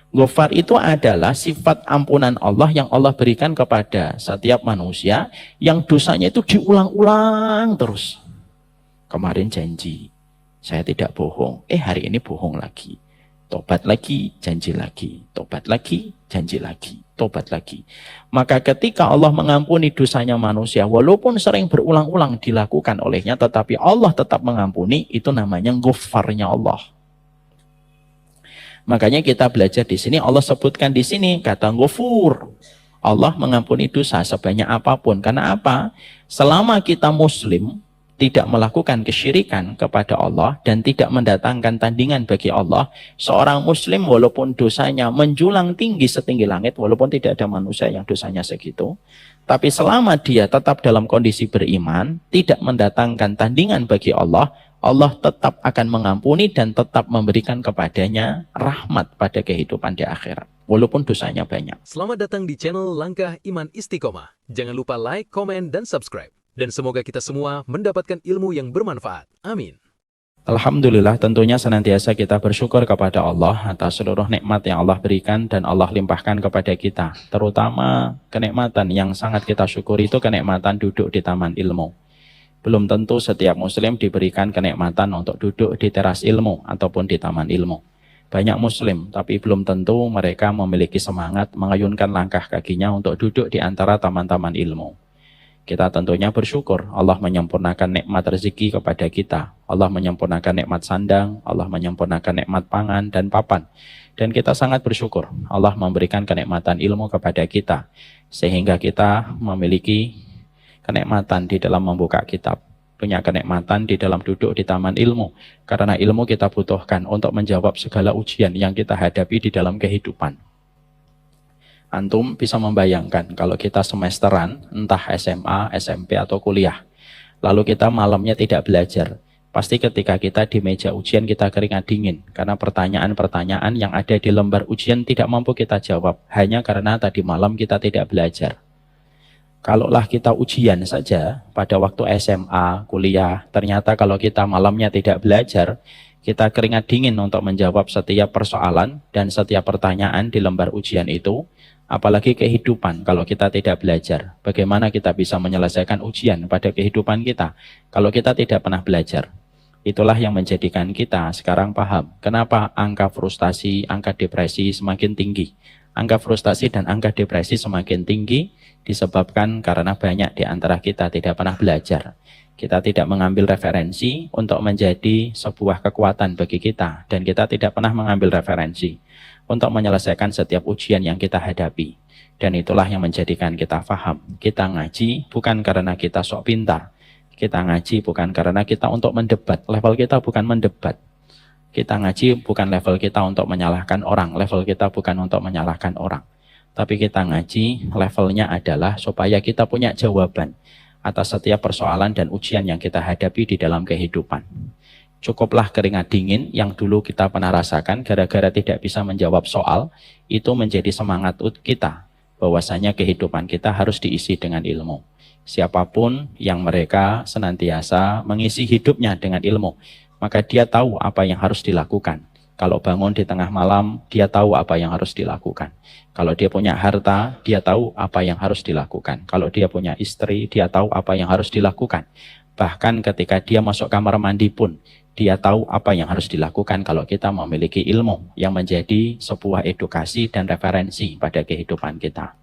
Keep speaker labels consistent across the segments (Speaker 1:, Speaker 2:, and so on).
Speaker 1: Ghafar itu adalah sifat ampunan Allah yang Allah berikan kepada setiap manusia yang dosanya itu diulang-ulang terus. Kemarin janji, saya tidak bohong. Hari ini bohong lagi. Tobat lagi, janji lagi. Tobat lagi, janji lagi. Tobat lagi. Maka ketika Allah mengampuni dosanya manusia, walaupun sering berulang-ulang dilakukan olehnya, tetapi Allah tetap mengampuni, itu namanya Ghafarnya Allah. Makanya kita belajar di sini, Allah sebutkan di sini kata Ghafur. Allah mengampuni dosa sebanyak apapun. Karena apa? Selama kita muslim, tidak melakukan kesyirikan kepada Allah dan tidak mendatangkan tandingan bagi Allah, seorang muslim walaupun dosanya menjulang tinggi setinggi langit, walaupun tidak ada manusia yang dosanya segitu, tapi selama dia tetap dalam kondisi beriman, tidak mendatangkan tandingan bagi Allah, Allah tetap akan mengampuni dan tetap memberikan kepadanya rahmat pada kehidupan di akhirat, walaupun dosanya banyak.
Speaker 2: Selamat datang di channel Langkah Iman Istiqomah. Jangan lupa like, komen, dan subscribe. Dan semoga kita semua mendapatkan ilmu yang bermanfaat. Amin.
Speaker 1: Alhamdulillah, tentunya senantiasa kita bersyukur kepada Allah atas seluruh nikmat yang Allah berikan dan Allah limpahkan kepada kita. Terutama kenikmatan yang sangat kita syukuri itu kenikmatan duduk di taman ilmu. Belum tentu setiap muslim diberikan kenikmatan untuk duduk di teras ilmu ataupun di taman ilmu. Banyak muslim, tapi belum tentu mereka memiliki semangat mengayunkan langkah kakinya untuk duduk di antara taman-taman ilmu. Kita tentunya bersyukur Allah menyempurnakan nikmat rezeki kepada kita. Allah menyempurnakan nikmat sandang, Allah menyempurnakan nikmat pangan dan papan. Dan kita sangat bersyukur Allah memberikan kenikmatan ilmu kepada kita, sehingga kita memiliki kenikmatan di dalam membuka kitab, punya kenikmatan di dalam duduk di taman ilmu. Karena ilmu kita butuhkan untuk menjawab segala ujian yang kita hadapi di dalam kehidupan. Antum bisa membayangkan kalau kita semesteran, entah SMA, SMP, atau kuliah, lalu kita malamnya tidak belajar. Pasti ketika kita di meja ujian kita keringat dingin, karena pertanyaan-pertanyaan yang ada di lembar ujian tidak mampu kita jawab, hanya karena tadi malam kita tidak belajar. Kalaulah kita ujian saja pada waktu SMA, kuliah, ternyata kalau kita malamnya tidak belajar, kita keringat dingin untuk menjawab setiap persoalan dan setiap pertanyaan di lembar ujian itu. Apalagi kehidupan, kalau kita tidak belajar, bagaimana kita bisa menyelesaikan ujian pada kehidupan kita kalau kita tidak pernah belajar? Itulah yang menjadikan kita sekarang paham kenapa angka frustasi, angka depresi semakin tinggi. Angka frustasi dan angka depresi semakin tinggi disebabkan karena banyak di antara kita tidak pernah belajar. Kita tidak mengambil referensi untuk menjadi sebuah kekuatan bagi kita, dan kita tidak pernah mengambil referensi untuk menyelesaikan setiap ujian yang kita hadapi. Dan itulah yang menjadikan kita paham. Kita ngaji bukan karena kita sok pintar. Kita ngaji bukan karena kita untuk mendebat. Level kita bukan mendebat. Kita ngaji bukan level kita untuk menyalahkan orang. Level kita bukan untuk menyalahkan orang. Tapi kita ngaji levelnya adalah supaya kita punya jawaban atas setiap persoalan dan ujian yang kita hadapi di dalam kehidupan. Cukuplah keringat dingin yang dulu kita pernah rasakan gara-gara tidak bisa menjawab soal, itu menjadi semangat kita bahwasanya kehidupan kita harus diisi dengan ilmu. Siapapun yang mereka senantiasa mengisi hidupnya dengan ilmu, maka dia tahu apa yang harus dilakukan. Kalau bangun di tengah malam, dia tahu apa yang harus dilakukan. Kalau dia punya harta, dia tahu apa yang harus dilakukan. Kalau dia punya istri, dia tahu apa yang harus dilakukan. Bahkan ketika dia masuk kamar mandi pun, dia tahu apa yang harus dilakukan kalau kita memiliki ilmu yang menjadi sebuah edukasi dan referensi pada kehidupan kita.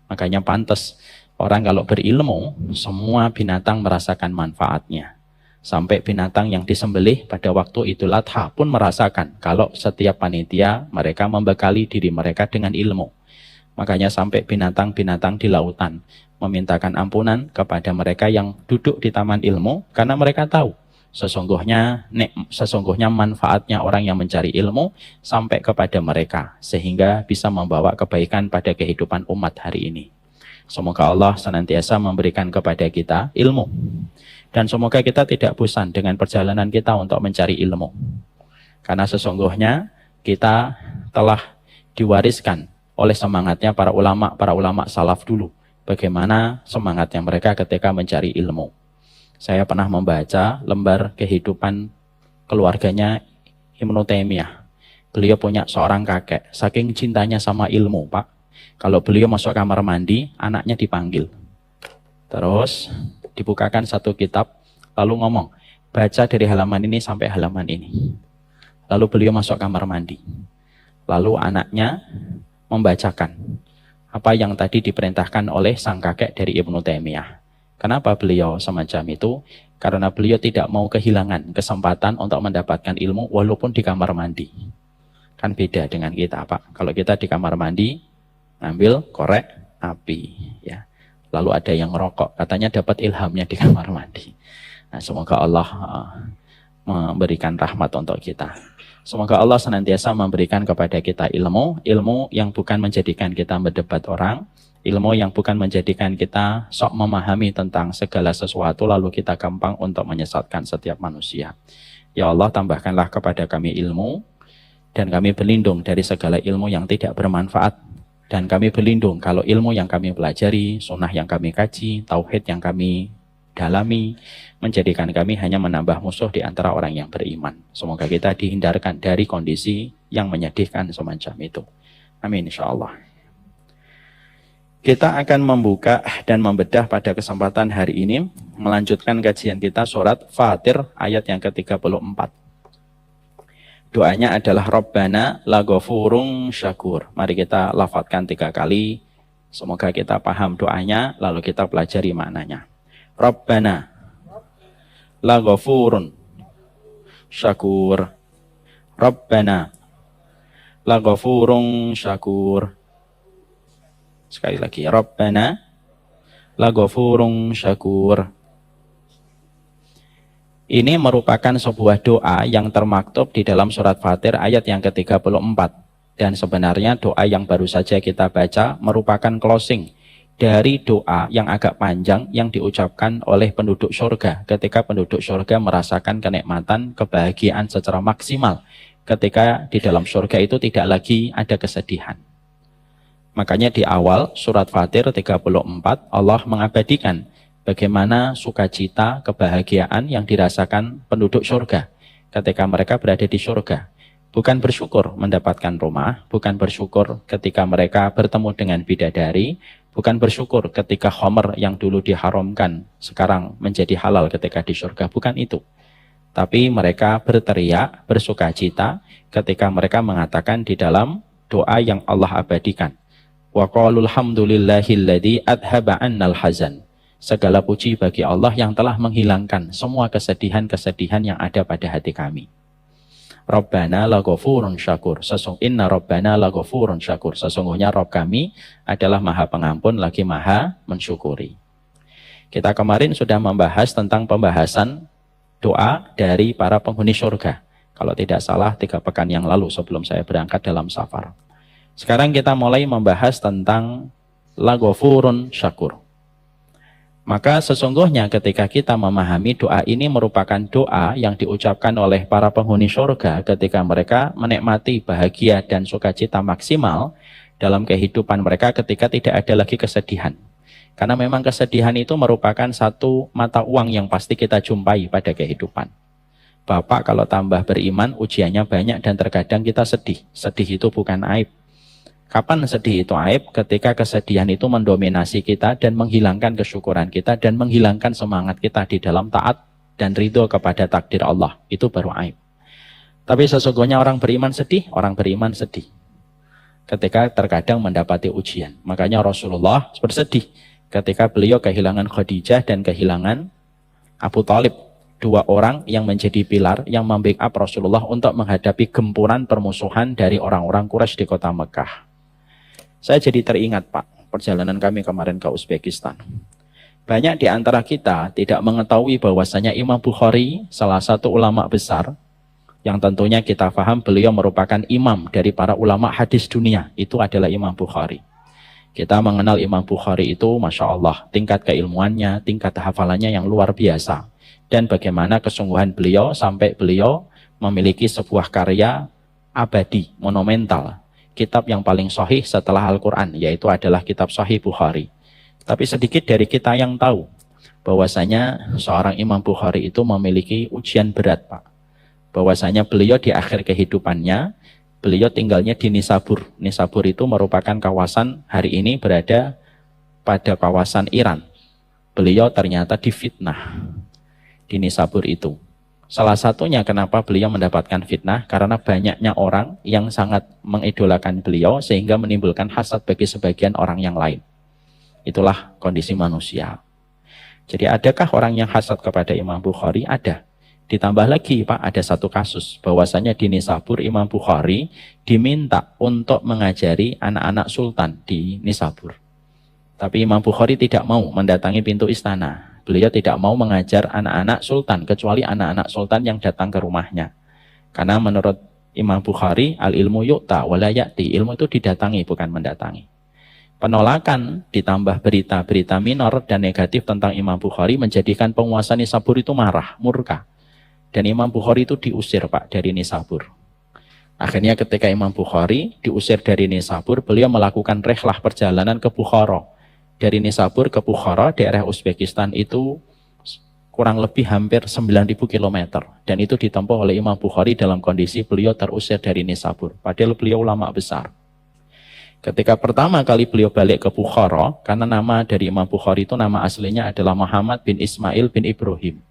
Speaker 1: Makanya pantas orang kalau berilmu, semua binatang merasakan manfaatnya. Sampai binatang yang disembelih pada waktu Idul Adha pun merasakan kalau setiap panitia mereka membekali diri mereka dengan ilmu. Makanya sampai binatang-binatang di lautan memintakan ampunan kepada mereka yang duduk di taman ilmu, karena mereka tahu sesungguhnya manfaatnya orang yang mencari ilmu sampai kepada mereka, sehingga bisa membawa kebaikan pada kehidupan umat hari ini. Semoga Allah senantiasa memberikan kepada kita ilmu, dan semoga kita tidak bosan dengan perjalanan kita untuk mencari ilmu, karena sesungguhnya kita telah diwariskan oleh semangatnya para ulama salaf dulu. Bagaimana semangatnya mereka ketika mencari ilmu. Saya pernah membaca lembar kehidupan keluarganya Ibnu Taimiyah. Beliau punya seorang kakek, saking cintanya sama ilmu, Pak. Kalau beliau masuk kamar mandi, anaknya dipanggil. Terus dibukakan satu kitab, lalu ngomong, baca dari halaman ini sampai halaman ini. Lalu beliau masuk kamar mandi. Lalu anaknya membacakan apa yang tadi diperintahkan oleh sang kakek dari Ibnu Taimiyah. Kenapa beliau semacam itu? Karena beliau tidak mau kehilangan kesempatan untuk mendapatkan ilmu walaupun di kamar mandi. Kan beda dengan kita, Pak. Kalau kita di kamar mandi, ngambil korek api, ya. Lalu ada yang ngerokok, katanya dapat ilhamnya di kamar mandi. Nah, semoga Allah memberikan rahmat untuk kita. Semoga Allah senantiasa memberikan kepada kita ilmu yang bukan menjadikan kita berdebat orang, ilmu yang bukan menjadikan kita sok memahami tentang segala sesuatu lalu kita gampang untuk menyesatkan setiap manusia. Ya Allah, tambahkanlah kepada kami ilmu, dan kami berlindung dari segala ilmu yang tidak bermanfaat. Dan kami berlindung kalau ilmu yang kami pelajari, sunnah yang kami kaji, tauhid yang kami dalami, menjadikan kami hanya menambah musuh di antara orang yang beriman. Semoga kita dihindarkan dari kondisi yang menyedihkan semacam itu. Amin insyaallah. Kita akan membuka dan membedah pada kesempatan hari ini, melanjutkan kajian kita surat Fatir ayat yang ke-34. Doanya adalah Rabbana laghafurun syakur. Mari kita lafadzkan 3 kali. Semoga kita paham doanya, lalu kita pelajari maknanya. Rabbana laghafurun syakur. Rabbana laghafurun syakur. Sekali lagi. Rabbana laghafurun syakur. Ini merupakan sebuah doa yang termaktub di dalam surat Fatir ayat yang ke-34. Dan sebenarnya doa yang baru saja kita baca merupakan closing dari doa yang agak panjang yang diucapkan oleh penduduk surga ketika penduduk surga merasakan kenikmatan, kebahagiaan secara maksimal. Ketika di dalam surga itu tidak lagi ada kesedihan. Makanya di awal surat Fatir 34 Allah mengabadikan bagaimana sukacita, kebahagiaan yang dirasakan penduduk surga ketika mereka berada di surga. Bukan bersyukur mendapatkan rumah, bukan bersyukur ketika mereka bertemu dengan bidadari, bukan bersyukur ketika khamr yang dulu diharamkan sekarang menjadi halal ketika di surga, bukan itu. Tapi mereka berteriak, bersukacita ketika mereka mengatakan di dalam doa yang Allah abadikan. Wa qalul hamdulillahilladzi adhaba 'annal hazan. Segala puji bagi Allah yang telah menghilangkan semua kesedihan-kesedihan yang ada pada hati kami. Rabbana laghafurun syakur. Inna Rabbana laghafurun syakur. Sesungguhnya Rabb kami adalah Maha Pengampun lagi Maha Mensyukuri. Kita kemarin sudah membahas tentang pembahasan doa dari para penghuni surga. Kalau tidak salah 3 pekan yang lalu sebelum saya berangkat dalam safar. Sekarang kita mulai membahas tentang laghafurun syakur. Maka sesungguhnya ketika kita memahami doa ini merupakan doa yang diucapkan oleh para penghuni surga ketika mereka menikmati bahagia dan sukacita maksimal dalam kehidupan mereka ketika tidak ada lagi kesedihan. Karena memang kesedihan itu merupakan satu mata uang yang pasti kita jumpai pada kehidupan. Bapak kalau tambah beriman ujiannya banyak dan terkadang kita sedih. Sedih itu bukan aib. Kapan sedih itu aib? Ketika kesedihan itu mendominasi kita dan menghilangkan kesyukuran kita dan menghilangkan semangat kita di dalam taat dan ridho kepada takdir Allah. Itu baru aib. Tapi sesungguhnya orang beriman sedih ketika terkadang mendapati ujian. Makanya Rasulullah bersedih ketika beliau kehilangan Khadijah dan kehilangan Abu Thalib. 2 orang yang menjadi pilar yang membackup Rasulullah untuk menghadapi gempuran permusuhan dari orang-orang Quraisy di kota Mekah. Saya jadi teringat, Pak, perjalanan kami kemarin ke Uzbekistan. Banyak di antara kita tidak mengetahui bahwasanya Imam Bukhari, salah satu ulama besar, yang tentunya kita paham beliau merupakan imam dari para ulama hadis dunia, itu adalah Imam Bukhari. Kita mengenal Imam Bukhari itu, Masya Allah, tingkat keilmuannya, tingkat hafalannya yang luar biasa. Dan bagaimana kesungguhan beliau sampai beliau memiliki sebuah karya abadi, monumental. Kitab yang paling sahih setelah Al-Quran, yaitu adalah kitab Sahih Bukhari. Tapi sedikit dari kita yang tahu bahwasanya seorang Imam Bukhari itu memiliki ujian berat, Pak. Bahwasanya beliau di akhir kehidupannya Beliau tinggalnya di Nisabur. Nisabur itu merupakan kawasan hari ini berada pada kawasan Iran. Beliau ternyata difitnah di Nisabur itu. Salah satunya kenapa beliau mendapatkan fitnah, karena banyaknya orang yang sangat mengidolakan beliau sehingga menimbulkan hasad bagi sebagian orang yang lain. Itulah kondisi manusia. Jadi adakah orang yang hasad kepada Imam Bukhari? Ada. Ditambah lagi Pak, ada satu kasus bahwasanya di Nisabur Imam Bukhari diminta untuk mengajari anak-anak sultan di Nisabur. Tapi Imam Bukhari tidak mau mendatangi pintu istana. Beliau tidak mau mengajar anak-anak sultan kecuali anak-anak sultan yang datang ke rumahnya. Karena menurut Imam Bukhari, al-ilmu yu'ta wala ya'ti, ilmu itu didatangi bukan mendatangi. Penolakan ditambah berita-berita minor dan negatif tentang Imam Bukhari menjadikan penguasa Nisabur itu marah, murka. Dan Imam Bukhari itu diusir Pak dari Nisabur. Akhirnya ketika Imam Bukhari diusir dari Nisabur, beliau melakukan rihlah perjalanan ke Bukhara. Dari Nisabur ke Bukhara, daerah Uzbekistan itu kurang lebih hampir 9.000 km. Dan itu ditempuh oleh Imam Bukhari dalam kondisi beliau terusir dari Nisabur. Padahal beliau ulama besar. Ketika pertama kali beliau balik ke Bukhara, karena nama dari Imam Bukhari itu nama aslinya adalah Muhammad bin Ismail bin Ibrahim.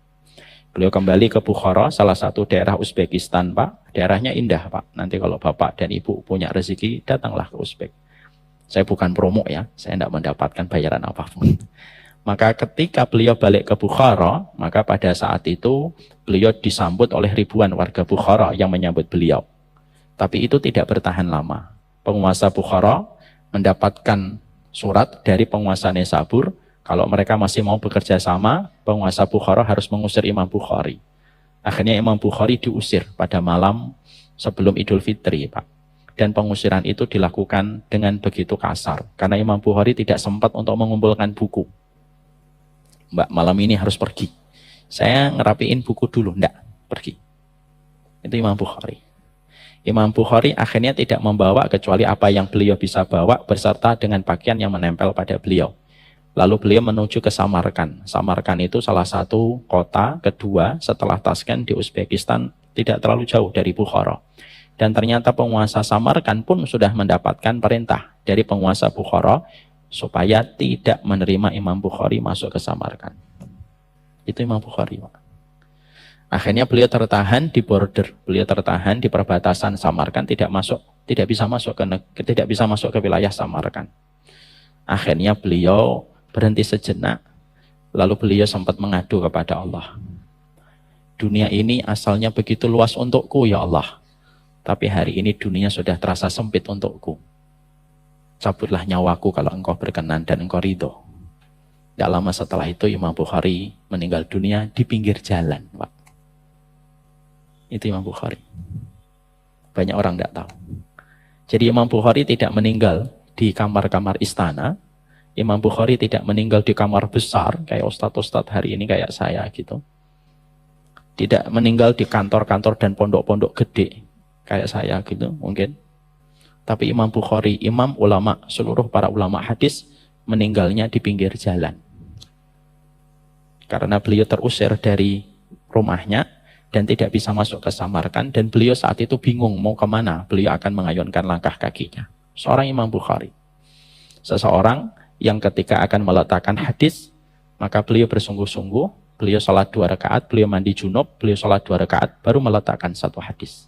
Speaker 1: Beliau kembali ke Bukhara, salah satu daerah Uzbekistan Pak. Daerahnya indah Pak. Nanti kalau Bapak dan Ibu punya rezeki, datanglah ke Uzbek. Saya bukan promo ya, saya tidak mendapatkan bayaran apapun. Maka ketika beliau balik ke Bukhara, maka pada saat itu beliau disambut oleh ribuan warga Bukhara yang menyambut beliau. Tapi itu tidak bertahan lama. Penguasa Bukhara mendapatkan surat dari penguasa Nisabur, kalau mereka masih mau bekerja sama, penguasa Bukhara harus mengusir Imam Bukhari. Akhirnya Imam Bukhari diusir pada malam sebelum Idul Fitri, Pak. Dan pengusiran itu dilakukan dengan begitu kasar, karena Imam Bukhari tidak sempat untuk mengumpulkan buku. Mbak, malam ini harus pergi. Saya ngerapiin buku dulu, enggak, pergi. Itu Imam Bukhari. Imam Bukhari akhirnya tidak membawa kecuali apa yang beliau bisa bawa beserta dengan pakaian yang menempel pada beliau. Lalu beliau menuju ke Samarkand. Samarkand itu salah satu kota kedua setelah Tashkent di Uzbekistan, tidak terlalu jauh dari Bukhara. Dan ternyata penguasa Samarkand pun sudah mendapatkan perintah dari penguasa Bukhara supaya tidak menerima Imam Bukhari masuk ke Samarkand. Itu Imam Bukhari, Pak. Akhirnya beliau tertahan di border, beliau tertahan di perbatasan Samarkand, tidak bisa masuk ke wilayah Samarkand. Akhirnya beliau berhenti sejenak, lalu beliau sempat mengadu kepada Allah. Dunia ini asalnya begitu luas untukku ya Allah, tapi hari ini dunia sudah terasa sempit untukku. Cabutlah nyawaku kalau engkau berkenan dan engkau ridho. Tidak lama setelah itu Imam Bukhari meninggal dunia di pinggir jalan, Pak. Itu Imam Bukhari. Banyak orang tidak tahu. Jadi Imam Bukhari tidak meninggal di kamar-kamar istana. Imam Bukhari tidak meninggal di kamar besar kayak ustadz-ustadz hari ini kayak saya gitu. Tidak meninggal di kantor-kantor dan pondok-pondok gede kayak saya gitu mungkin. Tapi Imam Bukhari, imam ulama, seluruh para ulama hadis meninggalnya di pinggir jalan. Karena beliau terusir dari rumahnya dan tidak bisa masuk ke Samarkand, dan beliau saat itu bingung mau kemana beliau akan mengayunkan langkah kakinya. Seorang Imam Bukhari, seseorang yang ketika akan meletakkan hadis, maka beliau bersungguh-sungguh, beliau sholat 2 rakaat, beliau mandi junub, beliau sholat 2 rakaat, baru meletakkan 1 hadis.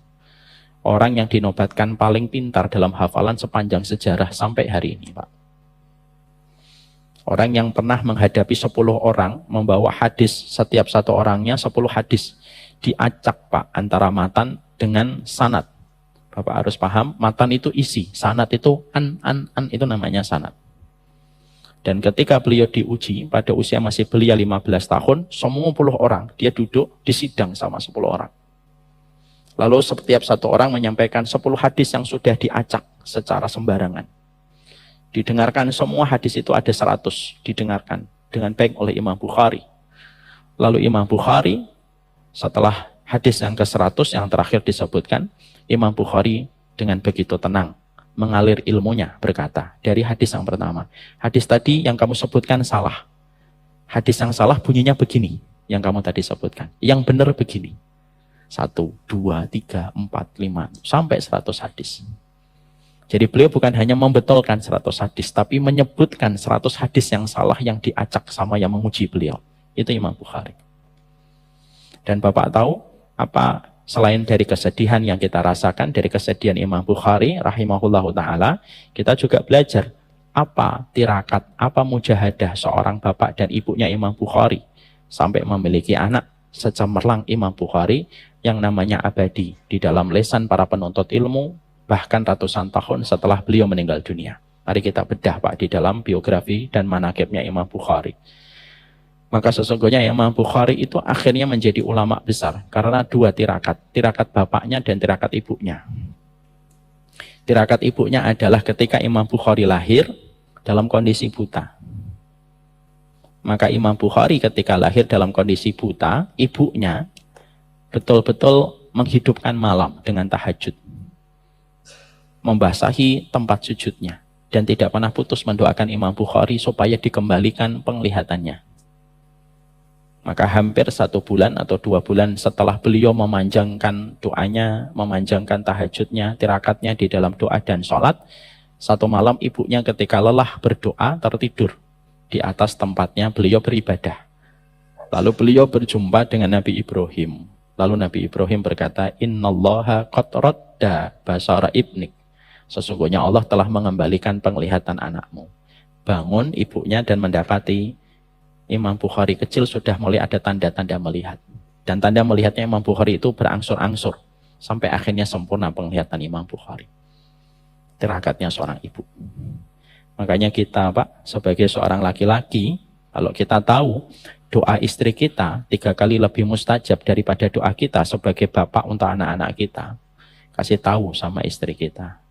Speaker 1: Orang yang dinobatkan paling pintar dalam hafalan sepanjang sejarah sampai hari ini, Pak. Orang yang pernah menghadapi 10 orang, membawa hadis, setiap satu orangnya 10 hadis. Diacak Pak, antara matan dengan sanad. Bapak harus paham, matan itu isi, sanad itu an itu namanya sanad. Dan ketika beliau diuji, pada usia masih belia 15 tahun, semua 10 orang, dia duduk di sidang sama 10 orang. Lalu setiap satu orang menyampaikan 10 hadis yang sudah diacak secara sembarangan. Didengarkan semua hadis itu ada 100, didengarkan dengan baik oleh Imam Bukhari. Lalu Imam Bukhari, setelah hadis yang ke-100 yang terakhir disebutkan, Imam Bukhari dengan begitu tenang mengalir ilmunya berkata, dari hadis yang pertama, hadis tadi yang kamu sebutkan salah. Hadis yang salah bunyinya begini, yang kamu tadi sebutkan. Yang benar begini. 1, 2, 3, 4, 5, sampai 100 hadis. Jadi beliau bukan hanya membetulkan 100 hadis, tapi menyebutkan 100 hadis yang salah yang diacak sama yang memuji beliau. Itu Imam Bukhari. Dan Bapak tahu apa selain dari kesedihan yang kita rasakan dari kesedihan Imam Bukhari rahimahullahu ta'ala, kita juga belajar apa tirakat, apa mujahadah seorang bapak dan ibunya Imam Bukhari sampai memiliki anak secemerlang Imam Bukhari yang namanya abadi di dalam lesan para penuntut ilmu bahkan ratusan tahun setelah beliau meninggal dunia. Mari kita bedah Pak di dalam biografi dan manaqibnya Imam Bukhari. Maka sesungguhnya Imam Bukhari itu akhirnya menjadi ulama besar karena dua tirakat, tirakat bapaknya dan tirakat ibunya. Tirakat ibunya adalah ketika Imam Bukhari lahir dalam kondisi buta. Maka Imam Bukhari ketika lahir dalam kondisi buta, ibunya betul-betul menghidupkan malam dengan tahajud, membasahi tempat sujudnya, dan tidak pernah putus mendoakan Imam Bukhari supaya dikembalikan penglihatannya. Maka hampir 1 bulan atau 2 bulan setelah beliau memanjangkan doanya, memanjangkan tahajudnya, tirakatnya di dalam doa dan sholat, satu malam ibunya ketika lelah berdoa tertidur di atas tempatnya beliau beribadah. Lalu beliau berjumpa dengan Nabi Ibrahim. Lalu Nabi Ibrahim berkata, Innallaha qad radda basara ibnik. Sesungguhnya Allah telah mengembalikan penglihatan anakmu. Bangun ibunya dan mendapati Imam Bukhari kecil sudah mulai ada tanda-tanda melihat. Dan tanda melihatnya Imam Bukhari itu berangsur-angsur. Sampai akhirnya sempurna penglihatan Imam Bukhari. Tirakatnya seorang ibu. Makanya kita Pak, sebagai seorang laki-laki, kalau kita tahu doa istri kita 3 kali lebih mustajab daripada doa kita sebagai bapak untuk anak-anak kita. Kasih tahu sama istri kita.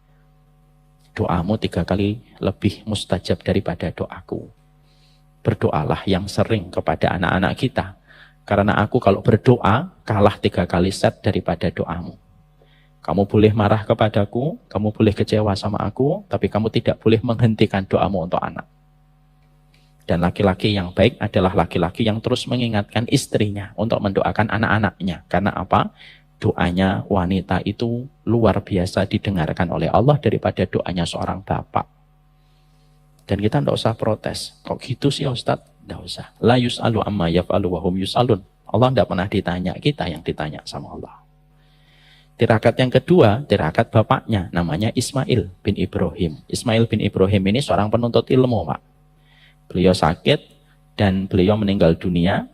Speaker 1: Doamu 3 kali lebih mustajab daripada doaku. Berdoalah yang sering kepada anak-anak kita. Karena aku kalau berdoa, kalah 3 kali set daripada doamu. Kamu boleh marah kepadaku, kamu boleh kecewa sama aku, tapi kamu tidak boleh menghentikan doamu untuk anak. Dan laki-laki yang baik adalah laki-laki yang terus mengingatkan istrinya untuk mendoakan anak-anaknya. Karena apa? Doanya wanita itu luar biasa didengarkan oleh Allah daripada doanya seorang bapak. Dan kita tidak usah protes. Kok gitu sih Ustaz? Tidak usah. La yus'alu amma yaf'alu wa hum yus'alun. Allah tidak pernah ditanya, kita yang ditanya sama Allah. Tirakat yang kedua, tirakat bapaknya, namanya Ismail bin Ibrahim. Ismail bin Ibrahim ini seorang penuntut ilmu, Pak. Beliau sakit dan beliau meninggal dunia.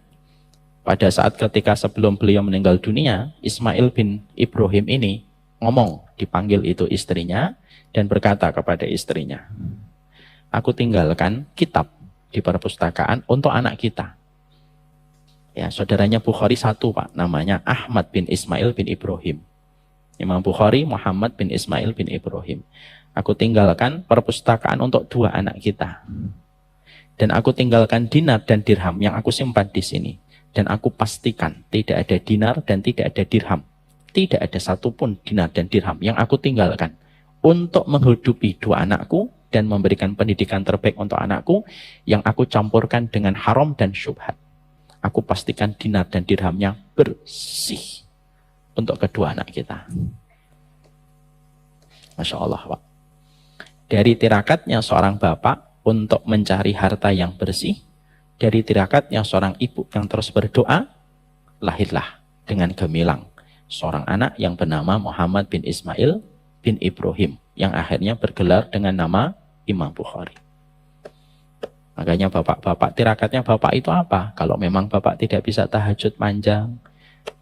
Speaker 1: Pada saat ketika sebelum beliau meninggal dunia, Ismail bin Ibrahim ini ngomong, dipanggil itu istrinya, dan berkata kepada istrinya, aku tinggalkan kitab di perpustakaan untuk anak kita. Ya, saudaranya Bukhari 1 Pak, namanya Ahmad bin Ismail bin Ibrahim. Imam Bukhari Muhammad bin Ismail bin Ibrahim. Aku tinggalkan perpustakaan untuk 2 anak kita. Dan aku tinggalkan dinar dan dirham yang aku simpan di sini. Dan aku pastikan tidak ada dinar dan tidak ada dirham. Tidak ada satupun dinar dan dirham yang aku tinggalkan untuk menghidupi 2 anakku dan memberikan pendidikan terbaik untuk anakku yang aku campurkan dengan haram dan syubhat. Aku pastikan dinar dan dirhamnya bersih untuk kedua anak kita. Masya Allah, Pak. Dari tirakatnya seorang bapak untuk mencari harta yang bersih, dari tirakatnya seorang ibu yang terus berdoa, lahirlah dengan gemilang seorang anak yang bernama Muhammad bin Ismail bin Ibrahim, yang akhirnya bergelar dengan nama Imam Bukhari. Makanya bapak-bapak, tirakatnya bapak itu apa? Kalau memang bapak tidak bisa tahajud panjang,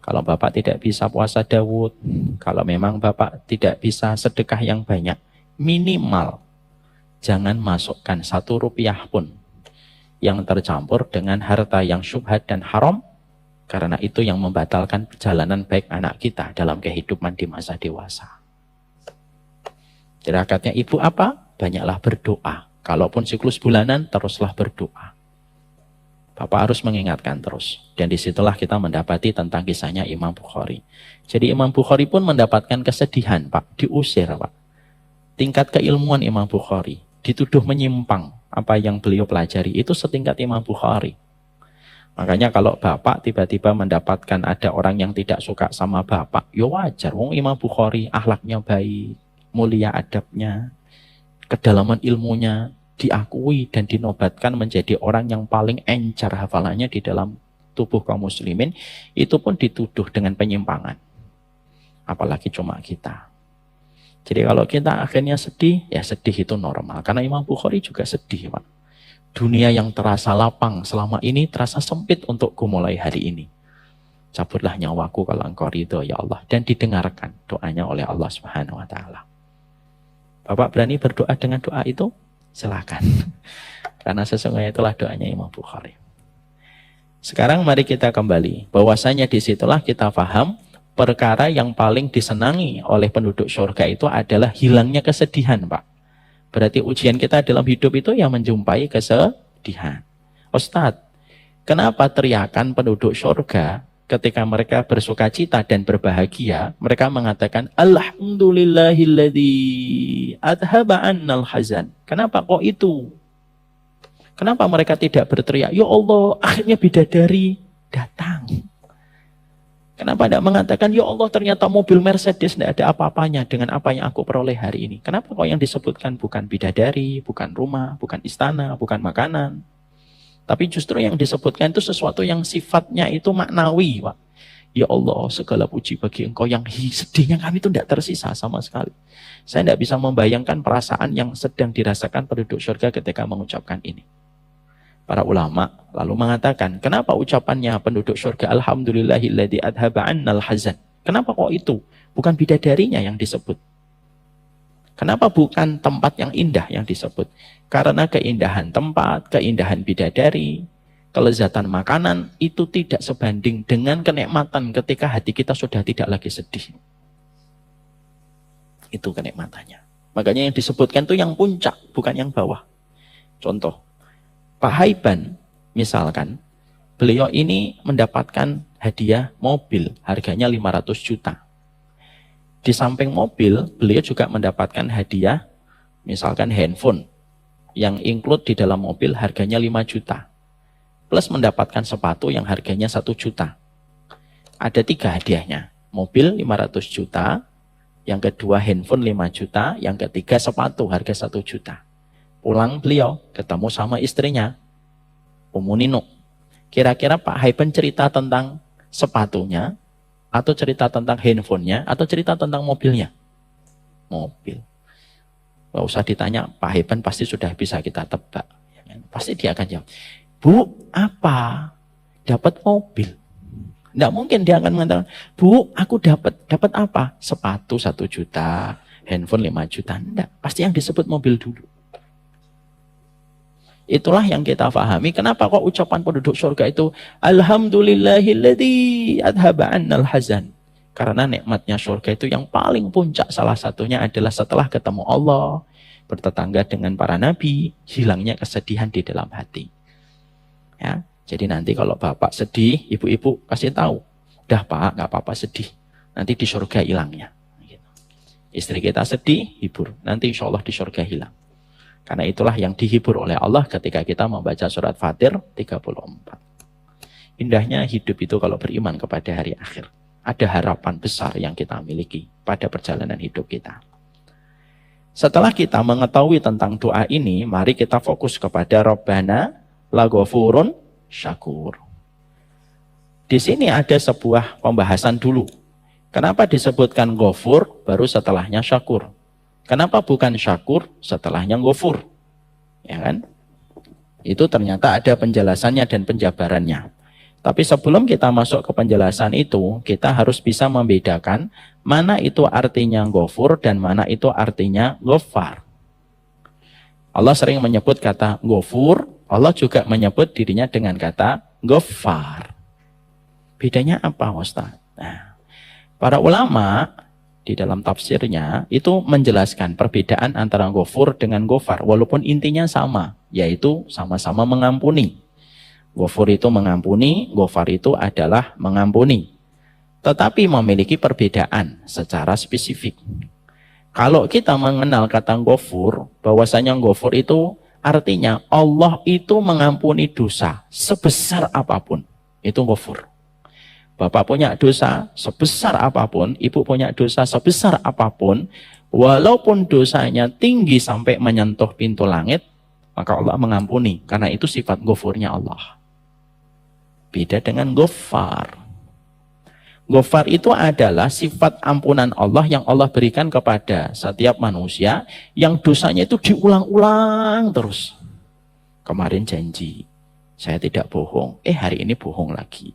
Speaker 1: kalau bapak tidak bisa puasa Daud, kalau memang bapak tidak bisa sedekah yang banyak, minimal jangan masukkan 1 rupiah pun yang tercampur dengan harta yang syubhat dan haram, karena itu yang membatalkan perjalanan baik anak kita dalam kehidupan di masa dewasa. Tirakatnya ibu apa? Banyaklah berdoa. Kalaupun siklus bulanan, teruslah berdoa. Bapak harus mengingatkan terus. Dan disitulah kita mendapati tentang kisahnya Imam Bukhari. Jadi Imam Bukhari pun mendapatkan kesedihan, Pak. Diusir, Pak. Tingkat keilmuan Imam Bukhari dituduh menyimpang. Apa yang beliau pelajari itu setingkat Imam Bukhari. Makanya kalau bapak tiba-tiba mendapatkan ada orang yang tidak suka sama bapak, ya wajar. Wong Imam Bukhari akhlaknya baik, mulia adabnya, kedalaman ilmunya diakui dan dinobatkan menjadi orang yang paling encer hafalannya di dalam tubuh kaum muslimin, itu pun dituduh dengan penyimpangan. Apalagi cuma kita. Jadi kalau kita akhirnya sedih, ya sedih itu normal. Karena Imam Bukhari juga sedih, Pak. Dunia yang terasa lapang selama ini terasa sempit untukku mulai hari ini. Cabutlah nyawaku kalau engkau ridho ya Allah. Dan didengarkan doanya oleh Allah Subhanahu wa ta'ala. Bapak berani berdoa dengan doa itu? Silakan. Karena sesungguhnya itulah doanya Imam Bukhari. Sekarang mari kita kembali. Bahwasanya disitulah kita paham perkara yang paling disenangi oleh penduduk surga itu adalah hilangnya kesedihan, Pak. Berarti ujian kita dalam hidup itu yang menjumpai kesedihan. Ustadz, kenapa teriakan penduduk surga ketika mereka bersuka cita dan berbahagia, mereka mengatakan Alhamdulillahilladzi adhaba annal hazan. Kenapa kok itu? Kenapa mereka tidak berteriak, ya Allah, akhirnya bidadari datang. Kenapa tidak mengatakan, ya Allah ternyata mobil Mercedes tidak ada apa-apanya dengan apa yang aku peroleh hari ini. Kenapa kok yang disebutkan bukan bidadari, bukan rumah, bukan istana, bukan makanan. Tapi justru yang disebutkan itu sesuatu yang sifatnya itu maknawi, Pak. Ya Allah, segala puji bagi engkau yang sedihnya kami itu tidak tersisa sama sekali. Saya tidak bisa membayangkan perasaan yang sedang dirasakan penduduk surga ketika mengucapkan ini. Para ulama lalu mengatakan, kenapa ucapannya penduduk surga Alhamdulillahilladzi adhaba annal hazan? Kenapa kok itu? Bukan bidadarinya yang disebut. Kenapa bukan tempat yang indah yang disebut? Karena keindahan tempat, keindahan bidadari, kelezatan makanan itu tidak sebanding dengan kenikmatan ketika hati kita sudah tidak lagi sedih. Itu kenikmatannya. Makanya yang disebutkan itu yang puncak, bukan yang bawah. Contoh, Pak Haiban, misalkan, beliau ini mendapatkan hadiah mobil, harganya 500 juta. Di samping mobil, beliau juga mendapatkan hadiah, misalkan handphone, yang include di dalam mobil harganya 5 juta. Plus mendapatkan sepatu yang harganya 1 juta. Ada 3 hadiahnya. Mobil 500 juta, yang kedua handphone 5 juta, yang ketiga sepatu harga 1 juta. Pulang beliau ketemu sama istrinya, Ummu Nino. Kira-kira Pak Haiban cerita tentang sepatunya, atau cerita tentang handphonenya, atau cerita tentang mobilnya? Mobil. Gak usah ditanya, Pak Haiban pasti sudah bisa kita tebak. Pasti dia akan jawab, Bu, apa? Dapat mobil. Tidak mungkin dia akan mengatakan, Bu, aku dapat apa? Sepatu 1 juta, handphone 5 juta. Tidak, pasti yang disebut mobil dulu. Itulah yang kita pahami. Kenapa kok ucapan penduduk surga itu Alhamdulillahilladzi adhaba annal hazan. Karena nikmatnya surga itu yang paling puncak salah satunya adalah setelah ketemu Allah, bertetangga dengan para nabi, hilangnya kesedihan di dalam hati. Ya, jadi nanti kalau bapak sedih, ibu-ibu kasih tahu, udah Pak, nggak apa-apa sedih. Nanti di surga hilangnya. Istri kita sedih, hibur. Nanti insya Allah di surga hilang. Karena itulah yang dihibur oleh Allah ketika kita membaca surat Fatir 34. Indahnya hidup itu kalau beriman kepada hari akhir. Ada harapan besar yang kita miliki pada perjalanan hidup kita. Setelah kita mengetahui tentang doa ini, mari kita fokus kepada Rabbana laghafurun syakur. Di sini ada sebuah pembahasan dulu. Kenapa disebutkan ghafur baru setelahnya syakur? Kenapa bukan syakur setelahnya ghafur? Ya kan? Itu ternyata ada penjelasannya dan penjabarannya. Tapi sebelum kita masuk ke penjelasan itu, kita harus bisa membedakan mana itu artinya ghafur dan mana itu artinya ghaffar. Allah sering menyebut kata ghafur, Allah juga menyebut dirinya dengan kata ghaffar. Bedanya apa, Ustaz? Nah, para ulama di dalam tafsirnya itu menjelaskan perbedaan antara ghafur dengan ghaffar, walaupun intinya sama, yaitu sama-sama mengampuni. Ghafur itu mengampuni, ghaffar itu adalah mengampuni. Tetapi memiliki perbedaan secara spesifik. Kalau kita mengenal kata ghafur, bahwasanya ghafur itu Artinya Allah itu mengampuni dosa sebesar apapun. Itu ghafur. Bapak punya dosa sebesar apapun, ibu punya dosa sebesar apapun, walaupun dosanya tinggi sampai menyentuh pintu langit, maka Allah mengampuni. Karena itu sifat ghafurnya Allah. Beda dengan Ghaffar. Ghaffar itu adalah sifat ampunan Allah yang Allah berikan kepada setiap manusia yang dosanya itu diulang-ulang terus. Kemarin janji, saya tidak bohong. Hari ini bohong lagi.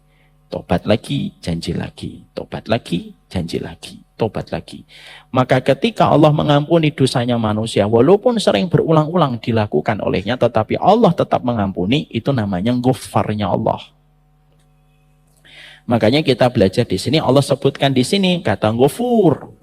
Speaker 1: Tobat lagi, janji lagi. Tobat lagi, janji lagi. Tobat lagi. Maka ketika Allah mengampuni dosanya manusia, walaupun sering berulang-ulang dilakukan olehnya, tetapi Allah tetap mengampuni, itu namanya Ghaffarnya Allah. Makanya kita belajar di sini, Allah sebutkan di sini kata Ghafur.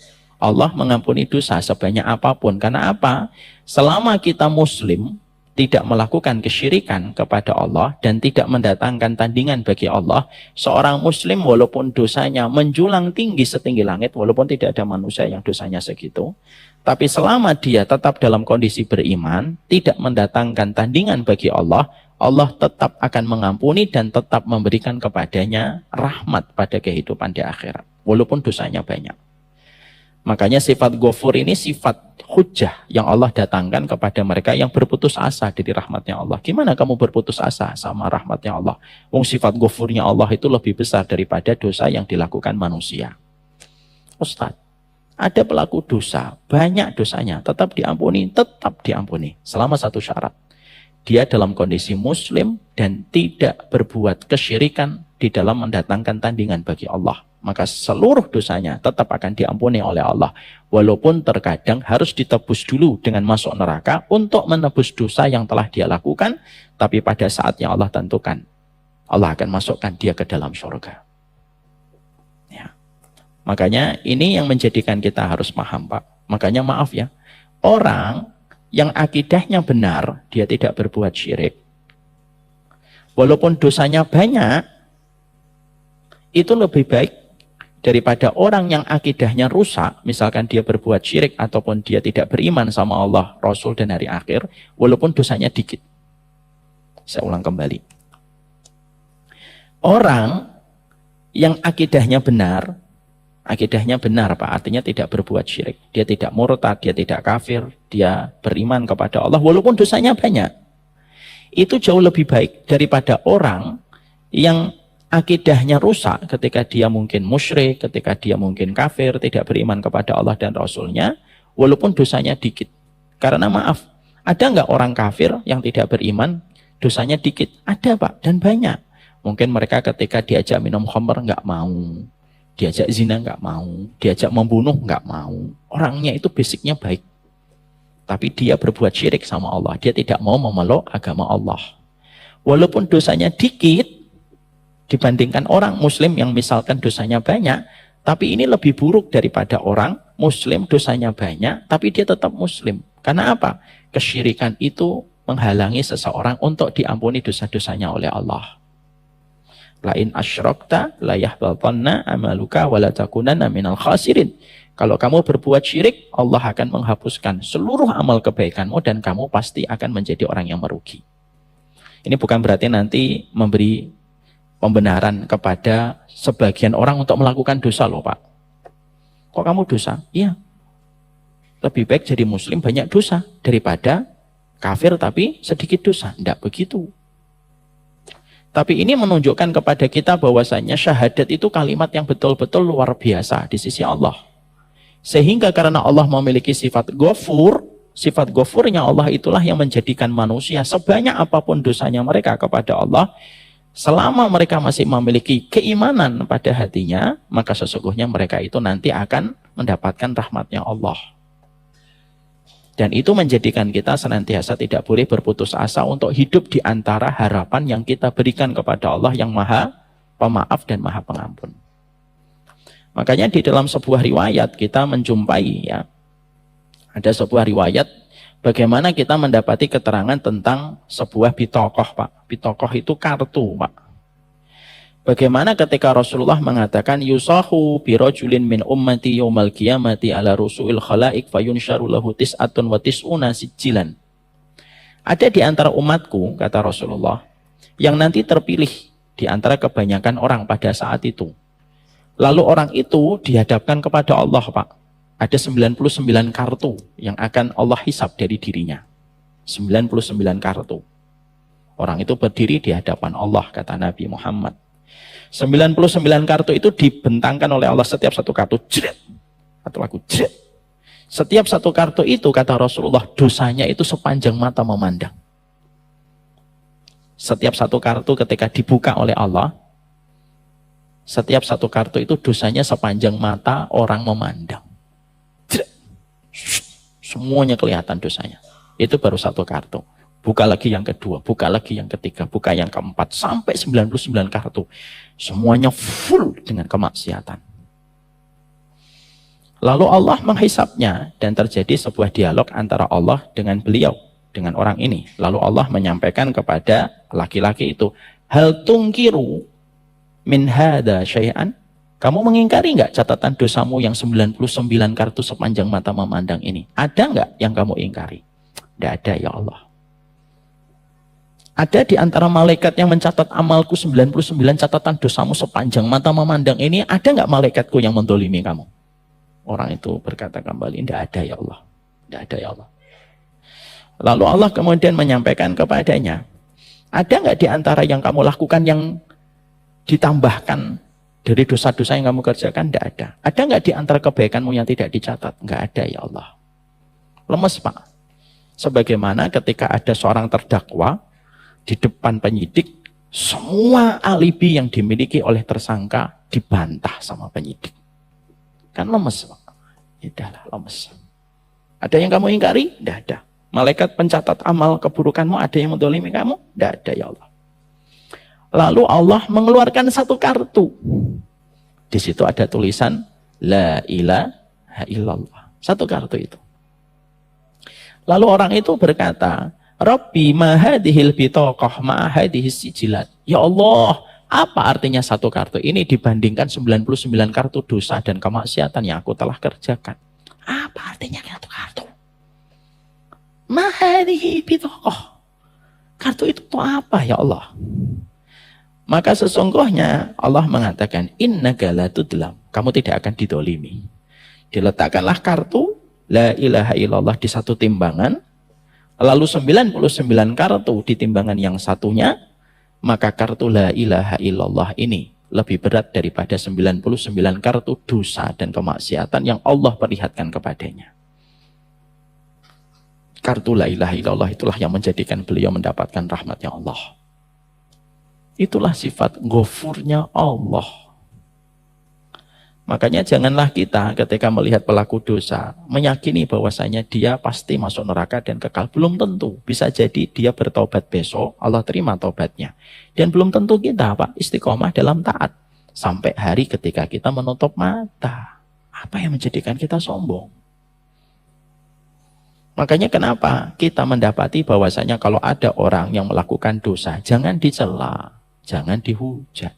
Speaker 1: Allah mengampuni dosa sebanyak apapun. Karena apa? Selama kita muslim, tidak melakukan kesyirikan kepada Allah dan tidak mendatangkan tandingan bagi Allah, seorang muslim walaupun dosanya menjulang tinggi setinggi langit, walaupun tidak ada manusia yang dosanya segitu, tapi selama dia tetap dalam kondisi beriman, tidak mendatangkan tandingan bagi Allah, Allah tetap akan mengampuni dan tetap memberikan kepadanya rahmat pada kehidupan di akhirat, walaupun dosanya banyak. Makanya sifat Ghafur ini sifat hujjah yang Allah datangkan kepada mereka yang berputus asa dari rahmatnya Allah. Gimana kamu berputus asa sama rahmatnya Allah? Wong sifat Ghafurnya Allah itu lebih besar daripada dosa yang dilakukan manusia. Ustaz, ada pelaku dosa, banyak dosanya, tetap diampuni. Selama satu syarat. Dia dalam kondisi muslim dan tidak berbuat kesyirikan di dalam mendatangkan tandingan bagi Allah. Maka seluruh dosanya tetap akan diampuni oleh Allah. Walaupun terkadang harus ditebus dulu dengan masuk neraka untuk menebus dosa yang telah dia lakukan. Tapi pada saatnya Allah tentukan, Allah akan masukkan dia ke dalam surga. Ya. Makanya ini yang menjadikan kita harus paham, Pak. Makanya maaf ya, orang yang akidahnya benar, dia tidak berbuat syirik. Walaupun dosanya banyak, itu lebih baik daripada orang yang akidahnya rusak, misalkan dia berbuat syirik ataupun dia tidak beriman sama Allah, Rasul dan hari akhir, walaupun dosanya dikit. Saya ulang kembali. Orang yang akidahnya benar Pak, artinya tidak berbuat syirik. Dia tidak murtad, dia tidak kafir, dia beriman kepada Allah, walaupun dosanya banyak. Itu jauh lebih baik daripada orang yang akidahnya rusak ketika dia mungkin musyrik, ketika dia mungkin kafir, tidak beriman kepada Allah dan Rasulnya, walaupun dosanya dikit. Karena maaf, ada nggak orang kafir yang tidak beriman, dosanya dikit? Ada Pak, dan banyak. Mungkin mereka ketika diajak minum khamr nggak mau, diajak zina nggak mau, diajak membunuh nggak mau. Orangnya itu basicnya baik. Tapi dia berbuat syirik sama Allah, dia tidak mau memeluk agama Allah. Walaupun dosanya dikit, dibandingkan orang muslim yang misalkan dosanya banyak, tapi ini lebih buruk daripada orang muslim dosanya banyak, tapi dia tetap muslim. Karena apa? Kesyirikan itu menghalangi seseorang untuk diampuni dosa-dosanya oleh Allah. Lain asyrakta la yahbatanna amaluka wa la takunanna minal khasirin. Kalau kamu berbuat syirik, Allah akan menghapuskan seluruh amal kebaikanmu dan kamu pasti akan menjadi orang yang merugi. Ini bukan berarti nanti memberi pembenaran kepada sebagian orang untuk melakukan dosa loh Pak. Kok kamu dosa? Iya. Lebih baik jadi muslim banyak dosa daripada kafir tapi sedikit dosa. Tidak begitu. Tapi ini menunjukkan kepada kita bahwasanya syahadat itu kalimat yang betul-betul luar biasa di sisi Allah. Sehingga karena Allah memiliki sifat Ghafur, sifat Ghafurnya Allah itulah yang menjadikan manusia sebanyak apapun dosanya mereka kepada Allah, selama mereka masih memiliki keimanan pada hatinya, maka sesungguhnya mereka itu nanti akan mendapatkan rahmatnya Allah. Dan itu menjadikan kita senantiasa tidak boleh berputus asa untuk hidup di antara harapan yang kita berikan kepada Allah yang Maha Pemaaf dan Maha Pengampun. Makanya di dalam sebuah riwayat kita menjumpai ya, ada sebuah riwayat bagaimana kita mendapati keterangan tentang sebuah bitokoh Pak. Bitokoh itu kartu Pak. Bagaimana ketika Rasulullah mengatakan yusahu birajulin min ummati yaumal qiyamati ala rusu'il khalaik fayunsharu lahu tis'atun wa tis'una sijjilan. Ada di antara umatku, kata Rasulullah, yang nanti terpilih di antara kebanyakan orang pada saat itu. Lalu orang itu dihadapkan kepada Allah, Pak. Ada 99 kartu yang akan Allah hisab dari dirinya. 99 kartu. Orang itu berdiri di hadapan Allah, kata Nabi Muhammad. 99 kartu itu dibentangkan oleh Allah, setiap satu kartu jret. Satu lagu jret. Setiap satu kartu itu, kata Rasulullah, dosanya itu sepanjang mata memandang. Setiap satu kartu ketika dibuka oleh Allah, setiap satu kartu itu dosanya sepanjang mata orang memandang. Jret. Semuanya kelihatan dosanya. Itu baru satu kartu. Buka lagi yang kedua, buka lagi yang ketiga, buka yang keempat, sampai 99 kartu. Semuanya full dengan kemaksiatan. Lalu Allah menghisapnya dan terjadi sebuah dialog antara Allah dengan beliau, dengan orang ini. Lalu Allah menyampaikan kepada laki-laki itu, hal tungkiru min hada syai'an? Kamu mengingkari nggak catatan dosamu yang 99 kartu sepanjang mata memandang ini? Ada nggak yang kamu ingkari? Tidak ada ya Allah. Ada di antara malaikat yang mencatat amalku 99 catatan dosamu sepanjang mata memandang ini, ada nggak malaikatku yang mendolimi kamu? Orang itu berkata kembali, tidak ada ya Allah. Tidak ada ya Allah. Lalu Allah kemudian menyampaikan kepadanya, ada nggak di antara yang kamu lakukan yang ditambahkan dari dosa-dosa yang kamu kerjakan? Tidak ada. Ada nggak di antara kebaikanmu yang tidak dicatat? Nggak ada ya Allah. Lemes, Pak. Sebagaimana ketika ada seorang terdakwa di depan penyidik, semua alibi yang dimiliki oleh tersangka dibantah sama penyidik. Kan lemes, Pak. Idahlah, lemes. Ada yang kamu ingkari? Tidak ada. Malaikat pencatat amal keburukanmu, ada yang mendolimi kamu? Tidak ada ya Allah. Lalu Allah mengeluarkan satu kartu. Di situ ada tulisan La ilaha illallah. Satu kartu itu. Lalu orang itu berkata, Rabbi mahadihil bitaqah ma'ahadihis sijilat. Ya Allah, apa artinya satu kartu ini dibandingkan 99 kartu dosa dan kemaksiatan yang aku telah kerjakan? Apa artinya satu kartu? Mahadihil bitaqah. Kartu itu tuh apa ya Allah? Maka sesungguhnya Allah mengatakan, innaka la tudlam. Kamu tidak akan didolimi. Diletakkanlah kartu La ilaha illallah di satu timbangan. Lalu 99 kartu di timbangan yang satunya, maka kartu la ilaha illallah ini lebih berat daripada 99 kartu dosa dan kemaksiatan yang Allah perlihatkan kepadanya. Kartu la ilaha illallah itulah yang menjadikan beliau mendapatkan rahmatnya Allah. Itulah sifat ghafurnya Allah. Makanya janganlah kita ketika melihat pelaku dosa meyakini bahwasanya dia pasti masuk neraka dan kekal. Belum tentu. Bisa jadi dia bertobat besok, Allah terima tobatnya. Dan belum tentu kita istiqomah dalam taat sampai hari ketika kita menutup mata. Apa yang menjadikan kita sombong? Makanya kenapa kita mendapati bahwasanya kalau ada orang yang melakukan dosa, jangan dicela, jangan dihujat.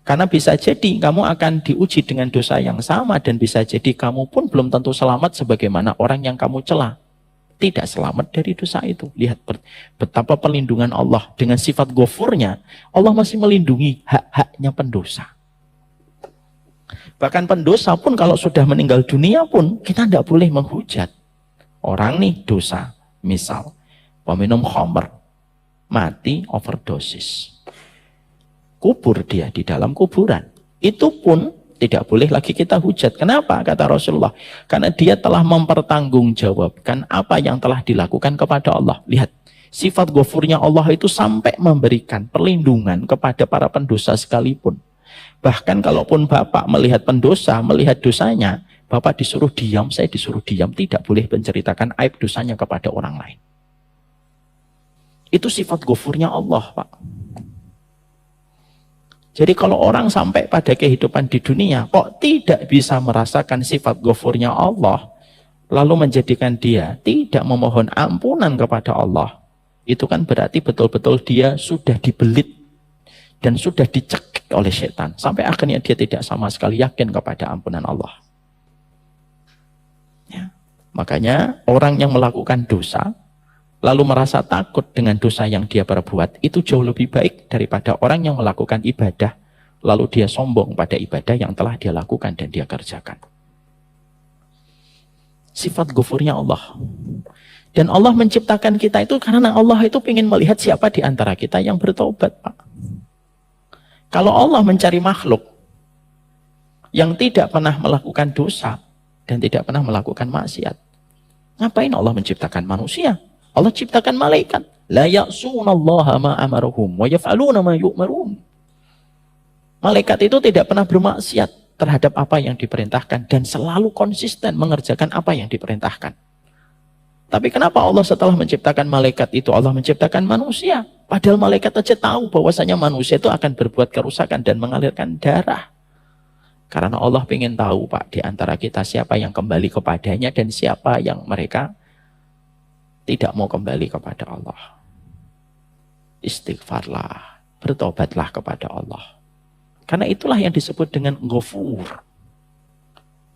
Speaker 1: Karena bisa jadi kamu akan diuji dengan dosa yang sama dan bisa jadi kamu pun belum tentu selamat sebagaimana orang yang kamu cela. Tidak selamat dari dosa itu. Lihat betapa perlindungan Allah dengan sifat ghafurnya. Allah masih melindungi hak-haknya pendosa. Bahkan pendosa pun kalau sudah meninggal dunia pun kita tidak boleh menghujat. Orang nih dosa. Misal peminum khamr mati overdosis. Kubur dia di dalam kuburan. Itu pun tidak boleh lagi kita hujat. Kenapa? Kata Rasulullah. Karena dia telah mempertanggungjawabkan apa yang telah dilakukan kepada Allah. Lihat, sifat ghafurnya Allah itu sampai memberikan perlindungan kepada para pendosa sekalipun. Bahkan kalaupun Bapak melihat pendosa, melihat dosanya, Bapak disuruh diam, saya disuruh diam. Tidak boleh menceritakan aib dosanya kepada orang lain. Itu sifat ghafurnya Allah, Pak. Jadi kalau orang sampai pada kehidupan di dunia, kok tidak bisa merasakan sifat ghafurnya Allah, lalu menjadikan dia tidak memohon ampunan kepada Allah, itu kan berarti betul-betul dia sudah dibelit dan sudah dicekik oleh setan. Sampai akhirnya dia tidak sama sekali yakin kepada ampunan Allah. Ya. Makanya orang yang melakukan dosa, lalu merasa takut dengan dosa yang dia perbuat, itu jauh lebih baik daripada orang yang melakukan ibadah, lalu dia sombong pada ibadah yang telah dia lakukan dan dia kerjakan. Sifat ghafurnya Allah. Dan Allah menciptakan kita itu karena Allah itu ingin melihat siapa di antara kita yang bertobat, Pak. Kalau Allah mencari makhluk yang tidak pernah melakukan dosa dan tidak pernah melakukan maksiat, ngapain Allah menciptakan manusia? Allah ciptakan malaikat. La ya'sunallaha ma amaruhum wa yaf'aluna ma yu'marun. Malaikat itu tidak pernah bermaksiat terhadap apa yang diperintahkan dan selalu konsisten mengerjakan apa yang diperintahkan. Tapi kenapa Allah setelah menciptakan malaikat itu Allah menciptakan manusia? Padahal malaikat aja tahu bahwasanya manusia itu akan berbuat kerusakan dan mengalirkan darah. Karena Allah ingin tahu, Pak, di antara kita siapa yang kembali kepadanya dan siapa yang mereka tidak mau kembali kepada Allah. Istighfarlah, bertobatlah kepada Allah. Karena itulah yang disebut dengan ghafur.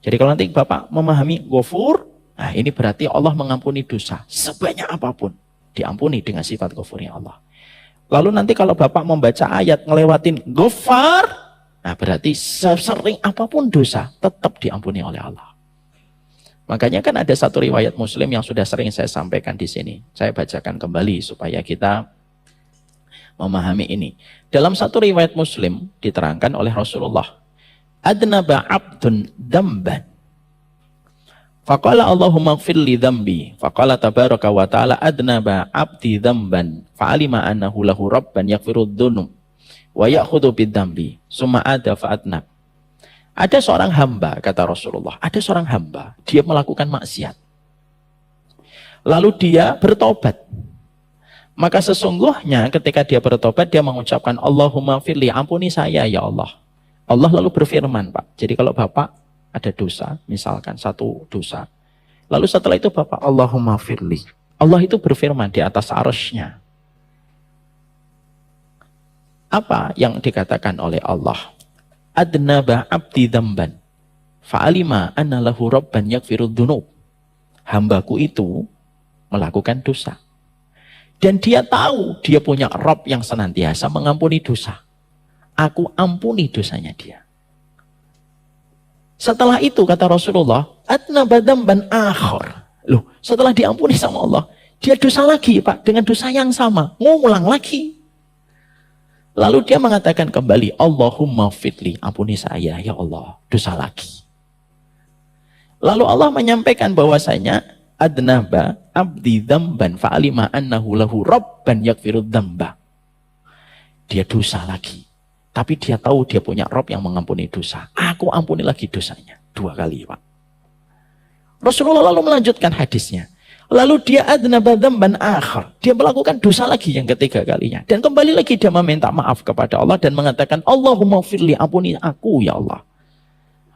Speaker 1: Jadi kalau nanti Bapak memahami ghafur, nah ini berarti Allah mengampuni dosa sebanyak apapun, diampuni dengan sifat ghafurnya Allah. Lalu nanti kalau Bapak membaca ayat ngelewatin ghafar, nah berarti sesering apapun dosa tetap diampuni oleh Allah. Makanya kan ada satu riwayat Muslim yang sudah sering saya sampaikan di sini. Saya bacakan kembali supaya kita memahami ini. Dalam satu riwayat Muslim diterangkan oleh Rasulullah, adnaba abdun damban. Faqala Allahumma ighfir li dhanbi. Faqala tabaraka wa ta'ala adnaba abdi dhanban. Fa'alima annahu lahu rabban yaghfiru dzunub wa ya'khudhu bid-dhanbi. Summa ada fa'adnab. Ada seorang hamba, kata Rasulullah, ada seorang hamba, dia melakukan maksiat. Lalu dia bertobat. Maka sesungguhnya ketika dia bertobat, dia mengucapkan Allahumma firli, ampuni saya ya Allah. Allah lalu berfirman, Pak. Jadi kalau Bapak ada dosa, misalkan satu dosa. Lalu setelah itu Bapak Allahumma firli. Allah itu berfirman di atas arsy-Nya. Apa yang dikatakan oleh Allah? Adnaba abdi dzamban fa'alima anna lahu rabban yaghfiru dzunub. Hambaku itu melakukan dosa. Dan dia tahu dia punya Rabb yang senantiasa mengampuni dosa. Aku ampuni dosanya dia. Setelah itu kata Rasulullah, adnaba dzamban akhar. Loh, setelah diampuni sama Allah, dia dosa lagi, Pak, dengan dosa yang sama, ngulang lagi. Lalu dia mengatakan kembali, Allahumma fitli, ampuni saya ya Allah, dosa lagi. Lalu Allah menyampaikan bahwasanya adnaba abdi dzamban fa'alima annahu lahu rabban yaghfiru dzamba. Dia dosa lagi. Tapi dia tahu dia punya Rabb yang mengampuni dosa. Aku ampuni lagi dosanya. 2 kali, Pak. Rasulullah lalu melanjutkan hadisnya. Lalu dia adnaba dzamban akhar. Dia melakukan dosa lagi yang ketiga kalinya. Dan kembali lagi dia meminta maaf kepada Allah dan mengatakan, Allahumma firli, ampuni aku ya Allah.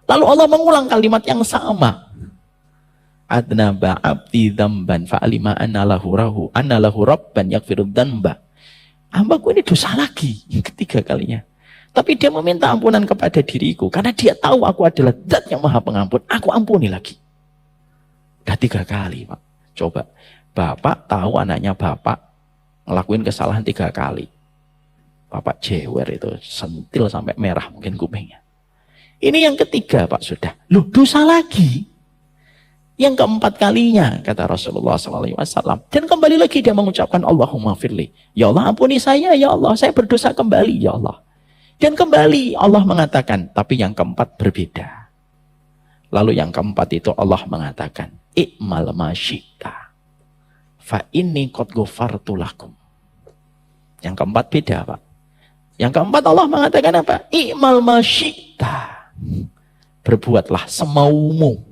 Speaker 1: Lalu Allah mengulang kalimat yang sama. Adnaba abdi dzamban fa'alima anna lahu rabban yaghfiru dzamba. Hambaku ini dosa lagi yang ketiga kalinya. Tapi dia meminta ampunan kepada diriku. Karena dia tahu aku adalah Zat yang maha pengampun. Aku ampuni lagi. Udah 3 kali, Pak. Coba, Bapak tahu anaknya Bapak ngelakuin kesalahan 3 kali. Bapak jewer itu, sentil sampai merah mungkin kupingnya. Ini yang ketiga, Pak, sudah. Loh, dosa lagi. Yang keempat kalinya, kata Rasulullah SAW. Dan kembali lagi dia mengucapkan Allahumma firli. Ya Allah, ampuni saya, ya Allah. Saya berdosa kembali, ya Allah. Dan kembali Allah mengatakan, tapi yang keempat berbeda. Lalu yang keempat itu Allah mengatakan, I'mal ma syi'ta fa inni qad ghafartu lakum. Yang keempat beda, Pak. Yang keempat Allah mengatakan apa? I'mal ma syi'ta. Berbuatlah semaumu.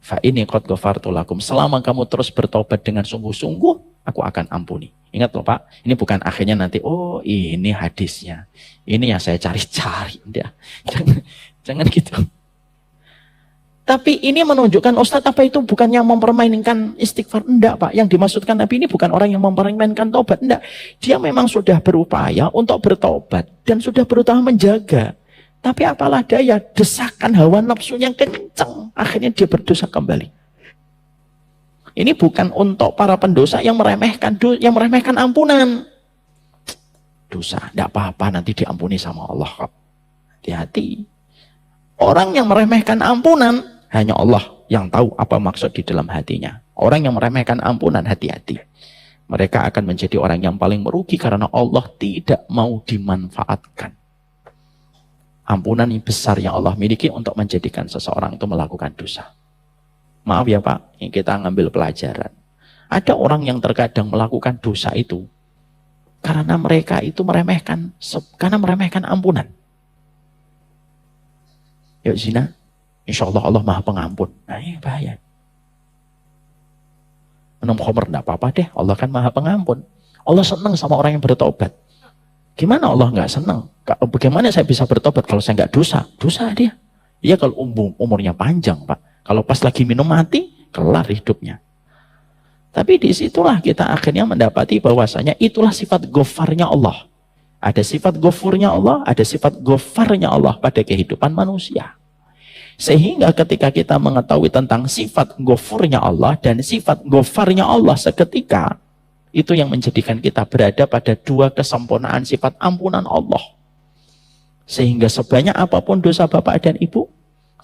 Speaker 1: Fa inni qad ghafartu lakum. Selama kamu terus bertobat dengan sungguh-sungguh, aku akan ampuni. Ingat loh, Pak, ini bukan akhirnya nanti, oh ini hadisnya. Ini yang saya cari-cari. Jangan gitu. Tapi ini menunjukkan Ustadz apa itu bukan yang mempermainkan istighfar. Enggak, Pak. Yang dimaksudkan Nabi ini bukan orang yang mempermainkan tobat. Enggak. Dia memang sudah berupaya untuk bertobat. Dan sudah berusaha menjaga. Tapi apalah daya, desakan hawa nafsu yang kencang. Akhirnya dia berdosa kembali. Ini bukan untuk para pendosa yang meremehkan ampunan. Dosa, tidak apa-apa, nanti diampuni sama Allah kok. Hati-hati. Orang yang meremehkan ampunan, hanya Allah yang tahu apa maksud di dalam hatinya. Orang yang meremehkan ampunan, hati-hati. Mereka akan menjadi orang yang paling merugi karena Allah tidak mau dimanfaatkan. Ampunan yang besar yang Allah miliki untuk menjadikan seseorang itu melakukan dosa. Maaf ya Pak, ini kita ngambil pelajaran. Ada orang yang terkadang melakukan dosa itu karena mereka itu meremehkan ampunan. Yuk zina, insya Allah Allah Maha Pengampun. Nah ini bahaya. Minum khamr enggak apa-apa deh, Allah kan Maha Pengampun. Allah senang sama orang yang bertobat. Gimana Allah nggak senang? Bagaimana saya bisa bertobat kalau saya nggak dosa? Dosa dia. Iya kalau umurnya panjang Pak. Kalau pas lagi minum mati, kelar hidupnya. Tapi disitulah kita akhirnya mendapati bahwasanya itulah sifat ghafarnya Allah. Ada sifat ghafurnya Allah, ada sifat ghafarnya Allah pada kehidupan manusia. Sehingga ketika kita mengetahui tentang sifat ghafurnya Allah dan sifat ghafarnya Allah seketika, itu yang menjadikan kita berada pada dua kesempurnaan sifat ampunan Allah. Sehingga sebanyak apapun dosa Bapak dan Ibu,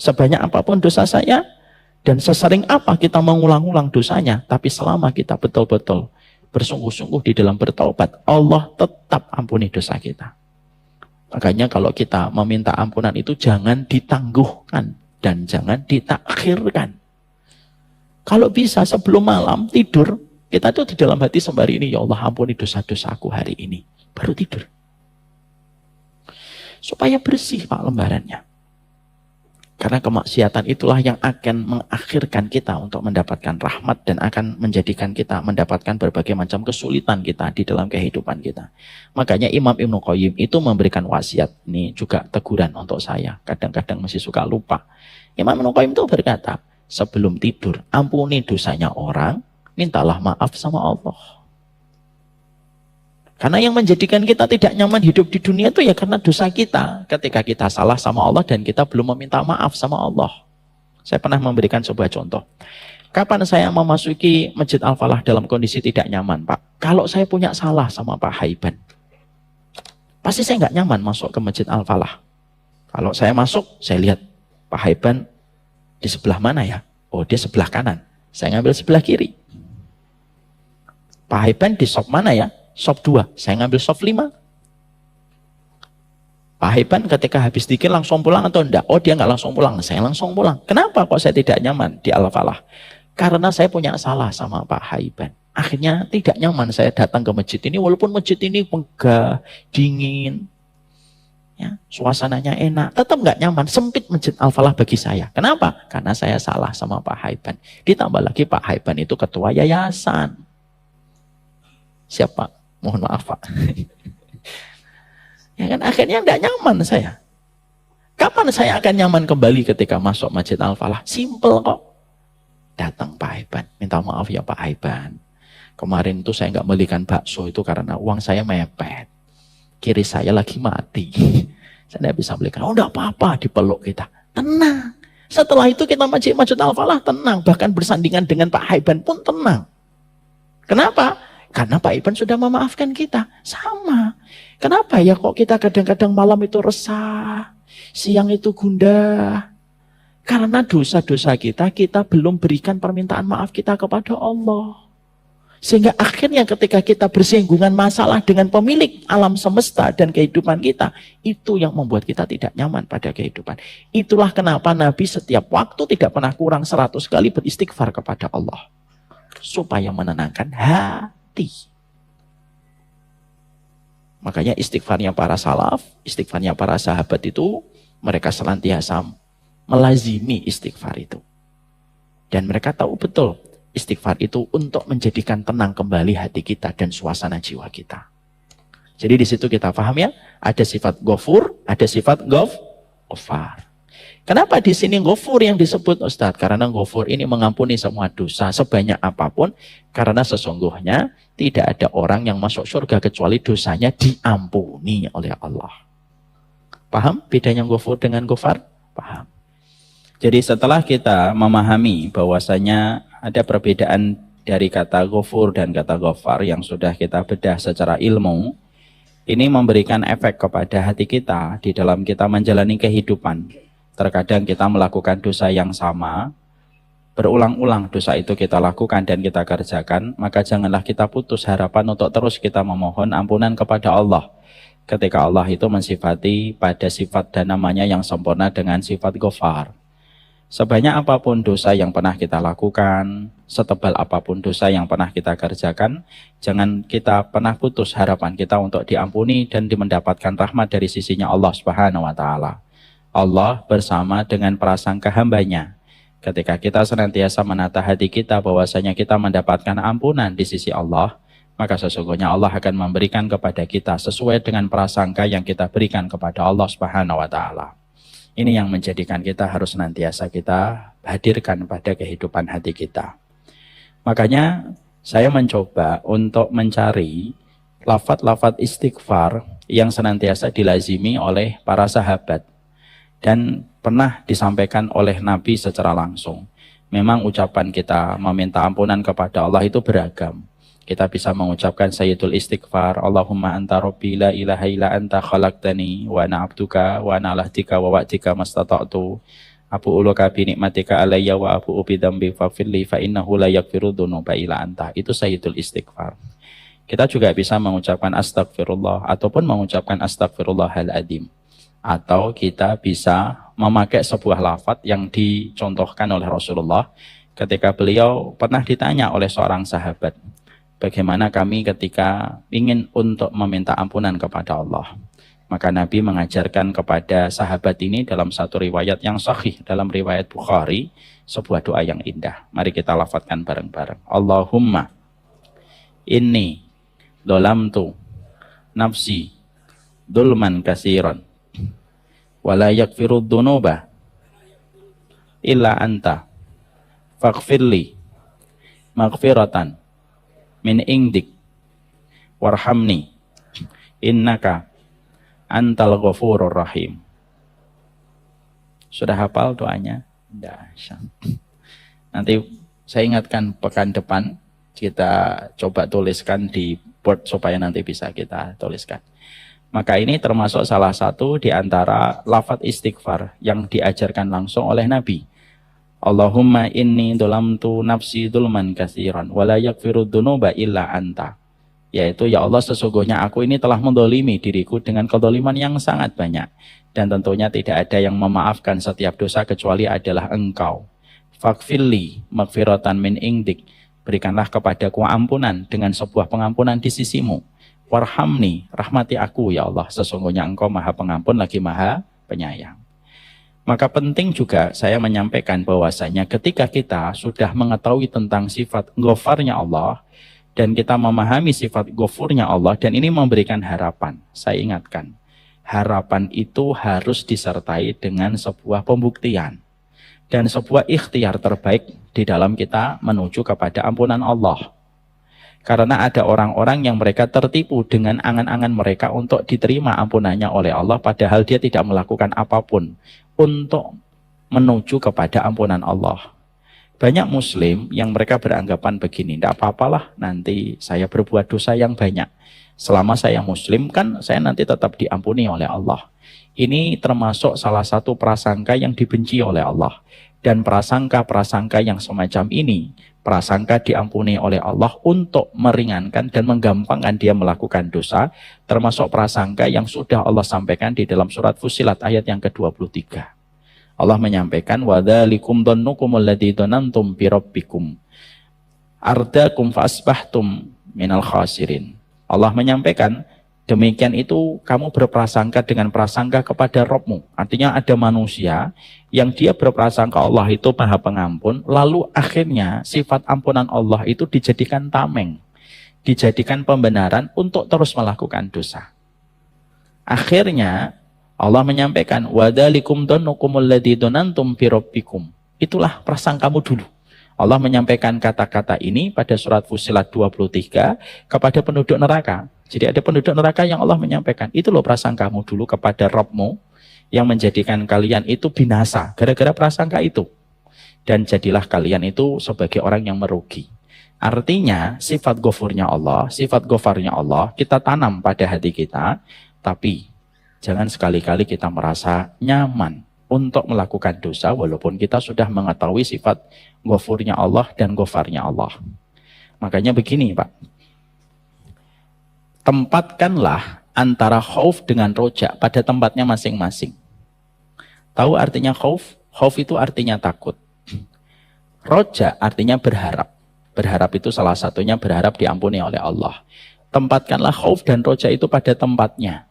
Speaker 1: sebanyak apapun dosa saya, dan sesering apa kita mengulang-ulang dosanya, tapi selama kita betul-betul bersungguh-sungguh di dalam bertaubat, Allah tetap ampuni dosa kita. Makanya kalau kita meminta ampunan itu jangan ditangguhkan dan jangan ditakhirkan. Kalau bisa sebelum malam tidur, kita tuh di dalam hati sembari ini, ya Allah ampuni dosa-dosaku hari ini. Baru tidur. Supaya bersih Pak lembarannya. Karena kemaksiatan itulah yang akan mengakhirkan kita untuk mendapatkan rahmat dan akan menjadikan kita mendapatkan berbagai macam kesulitan kita di dalam kehidupan kita. Makanya Imam Ibnu Qayyim itu memberikan wasiat. Ini juga teguran untuk saya. Kadang-kadang masih suka lupa. Imam Ibnu Qayyim itu berkata, sebelum tidur, ampuni dosanya orang, mintalah maaf sama Allah. Karena yang menjadikan kita tidak nyaman hidup di dunia itu ya karena dosa kita. Ketika kita salah sama Allah dan kita belum meminta maaf sama Allah. Saya pernah memberikan sebuah contoh. Kapan saya memasuki Masjid Al-Falah dalam kondisi tidak nyaman, Pak? Kalau saya punya salah sama Pak Haiban, pasti saya nggak nyaman masuk ke Masjid Al-Falah. Kalau saya masuk, saya lihat Pak Haiban di sebelah mana ya? Oh, dia sebelah kanan. Saya ngambil sebelah kiri. Pak Haiban di shop mana ya? Shop 2, saya ngambil shop 5. Pak Haiban ketika habis dikir langsung pulang atau enggak? Oh dia nggak langsung pulang, saya langsung pulang. Kenapa kok saya tidak nyaman di Al-Falah? Karena saya punya salah sama Pak Haiban. Akhirnya tidak nyaman saya datang ke masjid ini, walaupun masjid ini megah, dingin, ya, suasananya enak, tetap nggak nyaman, sempit Masjid Al-Falah bagi saya. Kenapa? Karena saya salah sama Pak Haiban. Ditambah lagi Pak Haiban itu ketua yayasan. Siapa? Mohon maaf Pak. Ya kan akhirnya tidak nyaman saya. Kapan saya akan nyaman kembali ketika masuk Masjid Al-Falah? Simple kok. Datang Pak Haiban, minta maaf ya Pak Haiban. Kemarin itu saya nggak belikan bakso itu karena uang saya mepet. Kiri saya lagi mati. Saya tidak bisa belikan. Oh enggak apa-apa, dipeluk kita. Tenang. Setelah itu kita Masjid Al-Falah tenang. Bahkan bersandingan dengan Pak Haiban pun tenang. Kenapa? Karena Pak Haiban sudah memaafkan kita. Sama. Kenapa ya kok kita kadang-kadang malam itu resah, siang itu gundah? Karena dosa-dosa kita belum berikan permintaan maaf kita kepada Allah. Sehingga akhirnya ketika kita bersinggungan masalah dengan pemilik alam semesta dan kehidupan kita, itu yang membuat kita tidak nyaman pada kehidupan. Itulah kenapa Nabi setiap waktu tidak pernah kurang 100 kali beristighfar kepada Allah. Supaya menenangkan hati. Makanya istighfarnya para salaf, istighfarnya para sahabat itu, mereka senantiasa melazimi istighfar itu. Dan mereka tahu betul, istighfar itu untuk menjadikan tenang kembali hati kita dan suasana jiwa kita. Jadi di situ kita paham ya, ada sifat ghafur, ada sifat ghafar. Kenapa di sini ghafur yang disebut Ustadz? Karena ghafur ini mengampuni semua dosa sebanyak apapun. Karena sesungguhnya tidak ada orang yang masuk surga kecuali dosanya diampuni oleh Allah. Paham bedanya ghafur dengan ghafar? Paham. Jadi setelah kita memahami bahwasanya ada perbedaan dari kata ghafur dan kata ghafar yang sudah kita bedah secara ilmu. Ini memberikan efek kepada hati kita di dalam kita menjalani kehidupan. Terkadang kita melakukan dosa yang sama, berulang-ulang dosa itu kita lakukan dan kita kerjakan, maka janganlah kita putus harapan untuk terus kita memohon ampunan kepada Allah. Ketika Allah itu mensifati pada sifat dan namanya yang sempurna dengan sifat ghafar. Sebanyak apapun dosa yang pernah kita lakukan, setebal apapun dosa yang pernah kita kerjakan, jangan kita pernah putus harapan kita untuk diampuni dan mendapatkan rahmat dari sisinya Allah Subhanahu wa Ta'ala. Allah bersama dengan prasangka hambanya. Ketika kita senantiasa menata hati kita bahwasanya kita mendapatkan ampunan di sisi Allah, maka sesungguhnya Allah akan memberikan kepada kita sesuai dengan prasangka yang kita berikan kepada Allah Subhanahu wa Ta'ala. Ini yang menjadikan kita harus senantiasa kita hadirkan pada kehidupan hati kita. Makanya saya mencoba untuk mencari lafaz-lafaz istighfar yang senantiasa dilazimi oleh para sahabat dan pernah disampaikan oleh Nabi secara langsung. Memang ucapan kita meminta ampunan kepada Allah itu beragam. Kita bisa mengucapkan sayyidul istighfar, Allahumma anta rabbi la ilaha illa anta khalaqtani wa ana abduka wa ana ala ahdika wa wa'dika mastata'tu abu'u laka bi nikmatika alayya wa abu'u bi dzambi faghfirli fa innahu la yaghfiru dzunuba illa anta. Itu sayyidul istighfar. Kita juga bisa mengucapkan astagfirullah ataupun mengucapkan astagfirullahal adzim. Atau kita bisa memakai sebuah lafaz yang dicontohkan oleh Rasulullah ketika beliau pernah ditanya oleh seorang sahabat, bagaimana kami ketika ingin untuk meminta ampunan kepada Allah. Maka Nabi mengajarkan kepada sahabat ini dalam satu riwayat yang sahih, dalam riwayat Bukhari, sebuah doa yang indah. Mari kita lafadzkan bareng-bareng. Allahumma inni dolamtu nafsi dulman kasiran wala yakfiru dhunuba illa anta faghfirli maghfiratan min indik warhamni innaka antal ghafurur rahim. Sudah hafal doanya? Tidak. Nanti saya ingatkan pekan depan kita coba tuliskan di board supaya nanti bisa kita tuliskan. Maka ini termasuk salah satu di antara lafaz istighfar yang diajarkan langsung oleh Nabi. Allahumma inni dolamtu nafsi dulman katsiran wa la yaghfiru dzunuba illa anta. Yaitu, ya Allah, sesungguhnya aku ini telah mendolimi diriku dengan kedoliman yang sangat banyak. Dan tentunya tidak ada yang memaafkan setiap dosa kecuali adalah Engkau. Faghfirli maghfiratan min indik. Berikanlah kepadaku ampunan dengan sebuah pengampunan di sisimu. Warhamni, rahmati aku ya Allah, sesungguhnya Engkau Maha Pengampun lagi Maha Penyayang. Maka penting juga saya menyampaikan bahwasanya ketika kita sudah mengetahui tentang sifat ghafarnya Allah dan kita memahami sifat ghafurnya Allah, dan ini memberikan harapan. Saya ingatkan, harapan itu harus disertai dengan sebuah pembuktian dan sebuah ikhtiar terbaik di dalam kita menuju kepada ampunan Allah. Karena ada orang-orang yang mereka tertipu dengan angan-angan mereka untuk diterima ampunannya oleh Allah, padahal dia tidak melakukan apapun untuk menuju kepada ampunan Allah. Banyak muslim yang mereka beranggapan begini, tidak apa-apalah nanti saya berbuat dosa yang banyak. Selama saya muslim kan saya nanti tetap diampuni oleh Allah. Ini termasuk salah satu prasangka yang dibenci oleh Allah. Dan prasangka-prasangka yang semacam ini, prasangka diampuni oleh Allah untuk meringankan dan menggampangkan dia melakukan dosa, termasuk prasangka yang sudah Allah sampaikan di dalam surat Fussilat ayat yang ke-23. Allah menyampaikan, وَذَلِكُمْ ظَنُّكُمُ الَّذِي ظَنَنْتُمْ بِرَبِّكُمْ أَرْدَاكُمْ فَأَصْبَحْتُمْ مِنَ الْخَاسِرِينَ. Allah menyampaikan, demikian itu kamu berprasangka dengan prasangka kepada Rabbmu. Artinya ada manusia yang dia berprasangka Allah itu Maha Pengampun, lalu akhirnya sifat ampunan Allah itu dijadikan tameng, dijadikan pembenaran untuk terus melakukan dosa. Akhirnya Allah menyampaikan, وَذَلِكُمْ ظَنُّكُمُ الَّذِي ظَنَنْتُمْ بِرَبِّكُمْ. Itulah prasangkamu dulu. Allah menyampaikan kata-kata ini pada surat Fussilat 23 kepada penduduk neraka. Jadi ada penduduk neraka yang Allah menyampaikan, itu loh prasangkamu dulu kepada Rabbmu yang menjadikan kalian itu binasa gara-gara prasangka itu. dan jadilah kalian itu sebagai orang yang merugi. Artinya sifat ghafurnya Allah, sifat ghafarnya Allah kita tanam pada hati kita, tapi jangan sekali-kali kita merasa nyaman untuk melakukan dosa walaupun kita sudah mengetahui sifat ghafurnya Allah dan ghafarnya Allah. Makanya begini Pak, tempatkanlah antara khauf dengan roja pada tempatnya masing-masing. Tahu artinya khauf? Khauf itu artinya takut. Roja artinya berharap. Berharap itu salah satunya berharap diampuni oleh Allah. Tempatkanlah khauf dan roja itu pada tempatnya.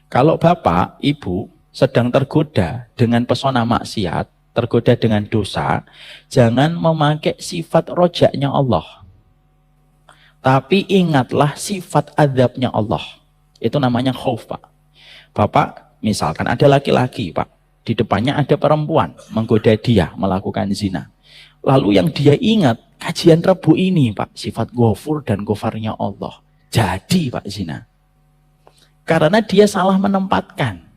Speaker 1: Kalau bapak, ibu sedang tergoda dengan pesona maksiat, tergoda dengan dosa, jangan memakai sifat rojanya Allah. Tapi ingatlah sifat azabnya Allah. Itu namanya khauf, Pak. Bapak, misalkan ada laki-laki, Pak. Di depannya ada perempuan menggoda dia melakukan zina. Lalu yang dia ingat, kajian Rebu ini, Pak, sifat ghafur dan ghafarnya Allah. Jadi, Pak, zina. Karena dia salah menempatkan.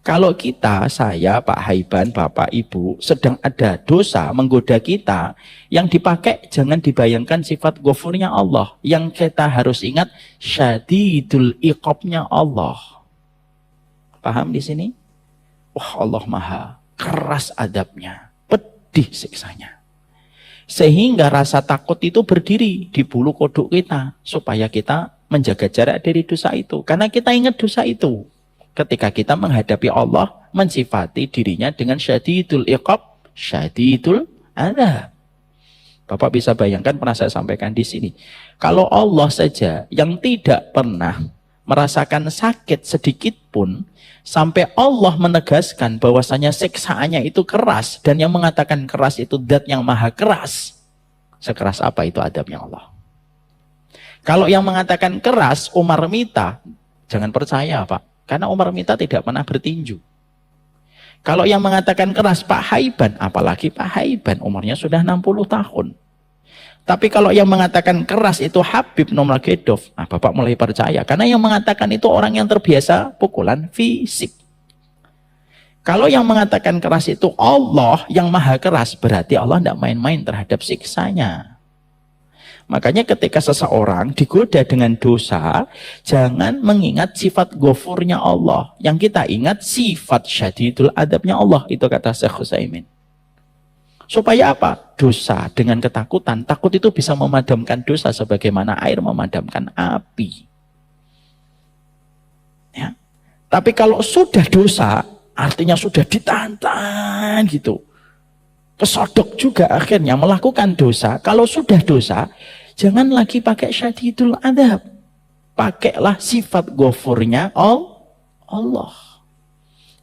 Speaker 1: Kalau kita, saya, Pak Haiban, Bapak, Ibu, sedang ada dosa menggoda kita, yang dipakai jangan dibayangkan sifat ghafurnya Allah. Yang kita harus ingat, syadidul iqabnya Allah. Paham di sini? Wah, Allah maha keras adabnya, pedih siksanya. Sehingga rasa takut itu berdiri di bulu kodok kita, supaya kita menjaga jarak dari dosa itu. Karena kita ingat dosa itu. Ketika kita menghadapi Allah, mensifati dirinya dengan syadidul iqab, syadidul adab. Bapak bisa bayangkan, pernah saya sampaikan di sini. Kalau Allah saja yang tidak pernah merasakan sakit sedikit pun, sampai Allah menegaskan bahwasanya siksaannya itu keras, dan yang mengatakan keras itu zat yang maha keras. Sekeras apa itu adabnya Allah? Kalau yang mengatakan keras Umar Mita, jangan percaya Pak. Karena Umar Mita tidak pernah bertinju. Kalau yang mengatakan keras Pak Haiban, apalagi Pak Haiban, umurnya sudah 60 tahun. Tapi kalau yang mengatakan keras itu Habib Nurmagomedov, nah Bapak mulai percaya. Karena yang mengatakan itu orang yang terbiasa pukulan fisik. Kalau yang mengatakan keras itu Allah yang maha keras, berarti Allah tidak main-main terhadap siksanya. Makanya ketika seseorang digoda dengan dosa, jangan mengingat sifat ghafurnya Allah. Yang kita ingat sifat syadidul adabnya Allah. Itu kata Syekh Utsaimin. Supaya apa? Dosa dengan ketakutan. Takut itu bisa memadamkan dosa sebagaimana air memadamkan api. Ya. Tapi kalau sudah dosa, artinya sudah ditantang gitu. Kesodok juga akhirnya melakukan dosa. Kalau sudah dosa, jangan lagi pakai syadidul adab. Pakailah sifat ghafurnya Allah.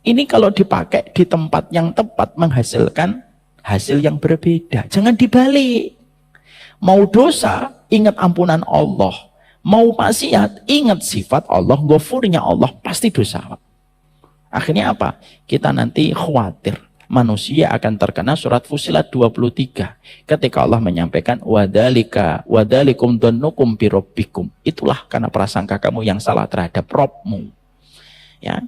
Speaker 1: Ini kalau dipakai di tempat yang tepat menghasilkan hasil yang berbeda. Jangan dibalik. Mau dosa, ingat ampunan Allah. Mau maksiat, ingat sifat Allah, ghafurnya Allah. Pasti dosa. Akhirnya apa? Kita nanti khawatir. Manusia akan terkena surat Fussilat 23. Ketika Allah menyampaikan wadalikum dhannukum bi rabbikum. Itulah karena prasangka kamu yang salah terhadap Rabbmu. Ya.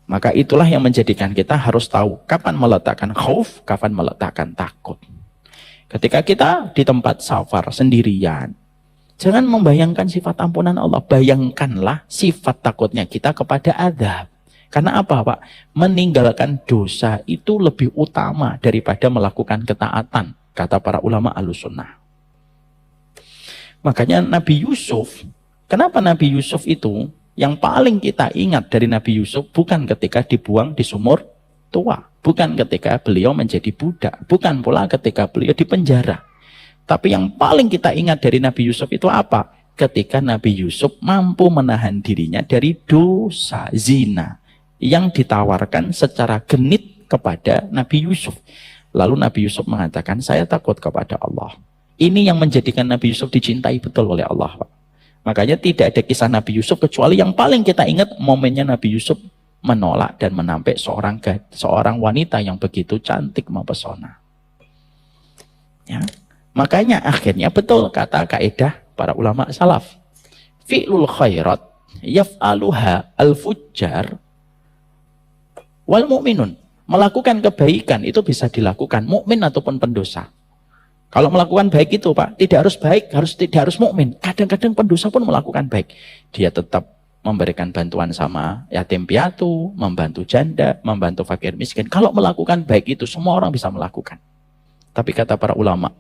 Speaker 1: Maka itulah yang menjadikan kita harus tahu kapan meletakkan khauf, kapan meletakkan takut. Ketika kita di tempat safar sendirian, jangan membayangkan sifat ampunan Allah, bayangkanlah sifat takutnya kita kepada azab. Karena apa, Pak? Meninggalkan dosa itu lebih utama daripada melakukan ketaatan, kata para ulama Ahlussunnah. Makanya Nabi Yusuf, kenapa Nabi Yusuf itu yang paling kita ingat dari Nabi Yusuf bukan ketika dibuang di sumur tua, bukan ketika beliau menjadi budak, bukan pula ketika beliau di penjara. Tapi yang paling kita ingat dari Nabi Yusuf itu apa? Ketika Nabi Yusuf mampu menahan dirinya dari dosa zina yang ditawarkan secara genit kepada Nabi Yusuf. Lalu Nabi Yusuf mengatakan, saya takut kepada Allah. Ini yang menjadikan Nabi Yusuf dicintai betul oleh Allah, Pak. Makanya tidak ada kisah Nabi Yusuf kecuali yang paling kita ingat momennya Nabi Yusuf menolak dan menampik seorang wanita yang begitu cantik mempesona. Ya. Makanya akhirnya betul kata kaidah para ulama salaf. Fi'lul khairat yaf'aluha al-fujjar wal mu'minun. Melakukan kebaikan itu bisa dilakukan mukmin ataupun pendosa. Kalau melakukan baik itu Pak, tidak harus baik, tidak harus mukmin. Kadang-kadang pendosa pun melakukan baik. Dia tetap memberikan bantuan sama yatim piatu, membantu janda, membantu fakir miskin. Kalau melakukan baik itu semua orang bisa melakukan. Tapi kata para ulama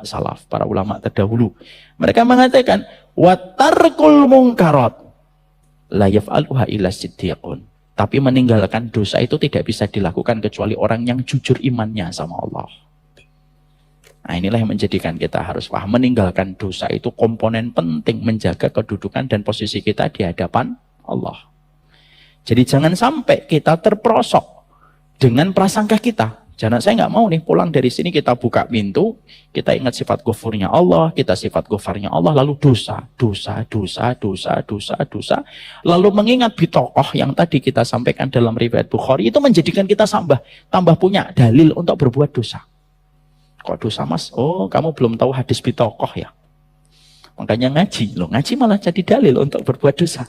Speaker 1: salaf, para ulama terdahulu, mereka mengatakan wa tarkul munkarat la yaf'aluha illa siddiqun. Tapi meninggalkan dosa itu tidak bisa dilakukan kecuali orang yang jujur imannya sama Allah. Nah, inilah yang menjadikan kita harus paham, meninggalkan dosa itu komponen penting menjaga kedudukan dan posisi kita di hadapan Allah. Jadi jangan sampai kita terperosok dengan prasangka kita. Jangan, saya nggak mau nih pulang dari sini kita buka pintu, kita ingat sifat ghafurnya Allah, kita sifat ghafarnya Allah, lalu dosa, lalu mengingat bitokoh yang tadi kita sampaikan dalam riwayat Bukhari, itu menjadikan kita tambah punya dalil untuk berbuat dosa. Kok dosa mas? Oh, kamu belum tahu hadis bitokoh ya? Makanya ngaji. Loh, ngaji malah jadi dalil untuk berbuat dosa.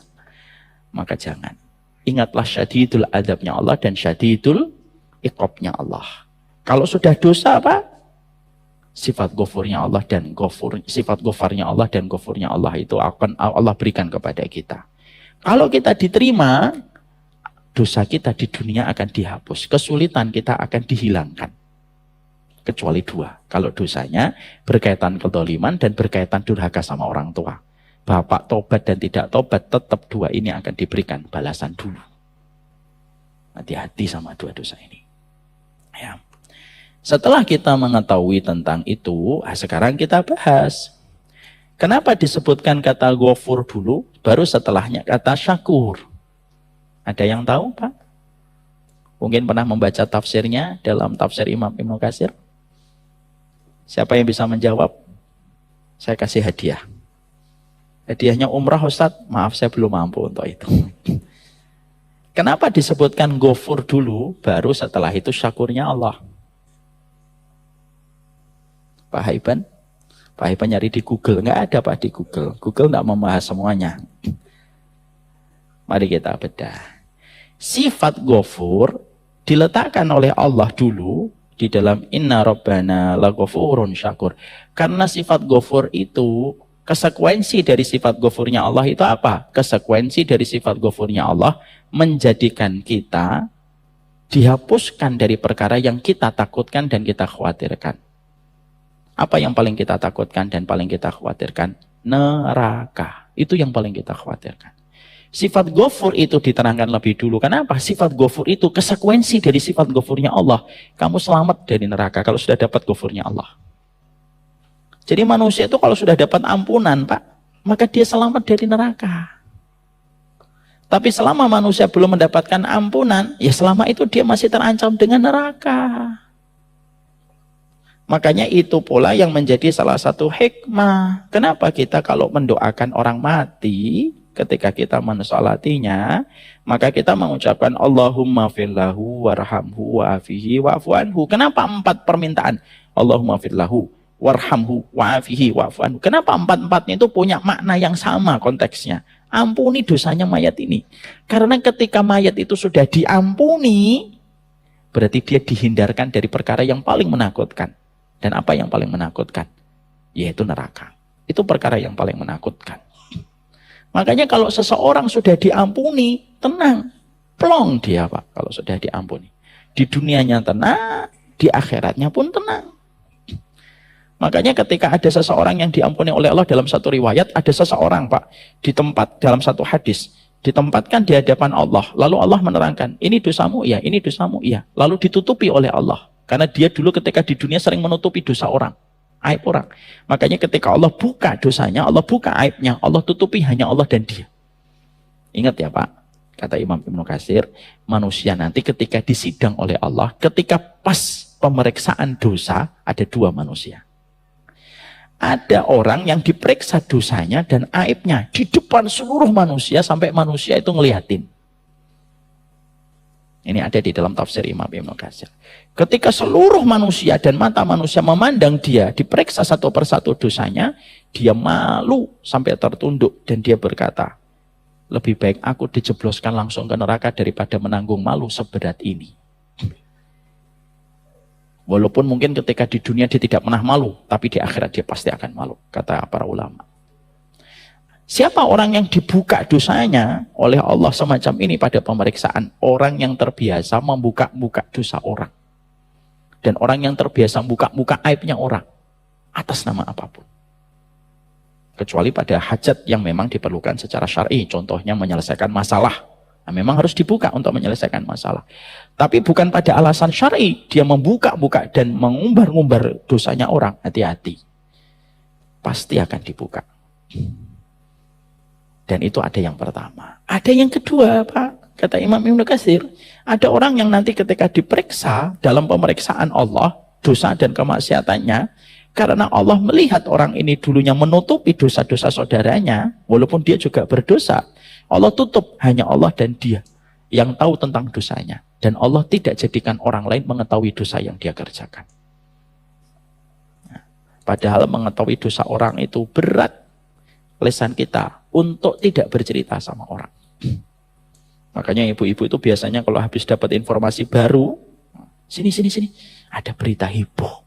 Speaker 1: Maka jangan. Ingatlah syadidul adabnya Allah dan syadidul iqabnya Allah. Kalau sudah dosa apa? Sifat ghafurnya Allah dan sifat ghafarnya Allah dan ghafurnya Allah itu akan Allah berikan kepada kita. Kalau kita diterima, dosa kita di dunia akan dihapus. Kesulitan kita akan dihilangkan. Kecuali dua, kalau dosanya berkaitan kezaliman dan berkaitan durhaka sama orang tua. Bapak tobat dan tidak tobat, tetap dua ini akan diberikan balasan dulu. Hati-hati sama dua dosa ini. Ya. Setelah kita mengetahui tentang itu, sekarang kita bahas. Kenapa disebutkan kata ghafur dulu, baru setelahnya kata syakur? Ada yang tahu, Pak? Mungkin pernah membaca tafsirnya dalam tafsir Imam Ibnu Katsir? Siapa yang bisa menjawab? Saya kasih hadiah. Hadiahnya umrah Ustadz, maaf saya belum mampu untuk itu. Kenapa disebutkan ghafur dulu, baru setelah itu syakurnya Allah? Pak Haiban? Pak Haiban nyari di Google, nggak ada Pak di Google. Google nggak membahas semuanya. Mari kita bedah. Sifat ghafur diletakkan oleh Allah dulu di dalam inna rabbana laghafurun syakur. Karena sifat ghafur itu konsekuensi dari sifat ghafurnya Allah itu apa? Konsekuensi dari sifat ghafurnya Allah menjadikan kita dihapuskan dari perkara yang kita takutkan dan kita khawatirkan. Apa yang paling kita takutkan dan paling kita khawatirkan? Neraka. Itu yang paling kita khawatirkan. Sifat ghafur itu diterangkan lebih dulu. Kenapa? Sifat ghafur itu konsekuensi dari sifat ghafurnya Allah. Kamu selamat dari neraka kalau sudah dapat ghafurnya Allah. Jadi manusia itu kalau sudah dapat ampunan, Pak, maka dia selamat dari neraka. Tapi selama manusia belum mendapatkan ampunan, ya selama itu dia masih terancam dengan neraka. Makanya itu pula yang menjadi salah satu hikmah. Kenapa kita kalau mendoakan orang mati, ketika kita mensolatinya, maka kita mengucapkan Allahumma fillahu warhamhu wa'afihi wa'afu anhu. Kenapa 4 permintaan? Allahumma fillahu warhamhu wa'afihi wa'afu anhu. Kenapa 4-4-nya itu punya makna yang sama konteksnya? Ampuni dosanya mayat ini. Karena ketika mayat itu sudah diampuni, berarti dia dihindarkan dari perkara yang paling menakutkan. Dan apa yang paling menakutkan? Yaitu neraka. Itu perkara yang paling menakutkan. Makanya kalau seseorang sudah diampuni, tenang. Plong dia Pak, kalau sudah diampuni. Di dunianya tenang, di akhiratnya pun tenang. Makanya ketika ada seseorang yang diampuni oleh Allah dalam satu riwayat, ada seseorang Pak, di tempat dalam satu hadis, ditempatkan di hadapan Allah. Lalu Allah menerangkan, ini dosamu ya, ini dosamu ya. Lalu ditutupi oleh Allah. Karena dia dulu ketika di dunia sering menutupi dosa orang. Aib orang. Makanya ketika Allah buka dosanya, Allah buka aibnya, Allah tutupi hanya Allah dan dia. Ingat ya Pak, kata Imam Ibnu Katsir, manusia nanti ketika disidang oleh Allah, ketika pas pemeriksaan dosa, ada 2 manusia. Ada orang yang diperiksa dosanya dan aibnya di depan seluruh manusia sampai manusia itu ngeliatin. Ini ada di dalam tafsir Imam Ibnu Katsir. Ketika seluruh manusia dan mata manusia memandang dia, diperiksa satu persatu dosanya, dia malu sampai tertunduk dan dia berkata, lebih baik aku dijebloskan langsung ke neraka daripada menanggung malu seberat ini. Walaupun mungkin ketika di dunia dia tidak pernah malu, tapi di akhirat dia pasti akan malu, kata para ulama. Siapa orang yang dibuka dosanya oleh Allah semacam ini pada pemeriksaan? Orang yang terbiasa membuka-buka dosa orang. Dan orang yang terbiasa buka-buka aibnya orang. Atas nama apapun. Kecuali pada hajat yang memang diperlukan secara syar'i. Contohnya menyelesaikan masalah. Nah, memang harus dibuka untuk menyelesaikan masalah. Tapi bukan pada alasan syar'i. Dia membuka-buka dan mengumbar-ngumbar dosanya orang. Hati-hati. Pasti akan dibuka. Dan itu ada yang pertama. Ada yang kedua, Pak. Kata Imam Ibnu Katsir, ada orang yang nanti ketika diperiksa dalam pemeriksaan Allah, dosa dan kemaksiatannya, karena Allah melihat orang ini dulunya menutupi dosa-dosa saudaranya, walaupun dia juga berdosa, Allah tutup, hanya Allah dan dia yang tahu tentang dosanya. Dan Allah tidak jadikan orang lain mengetahui dosa yang dia kerjakan. Nah, padahal mengetahui dosa orang itu berat lesan kita untuk tidak bercerita sama orang. Makanya ibu-ibu itu biasanya kalau habis dapat informasi baru, sini, ada berita heboh.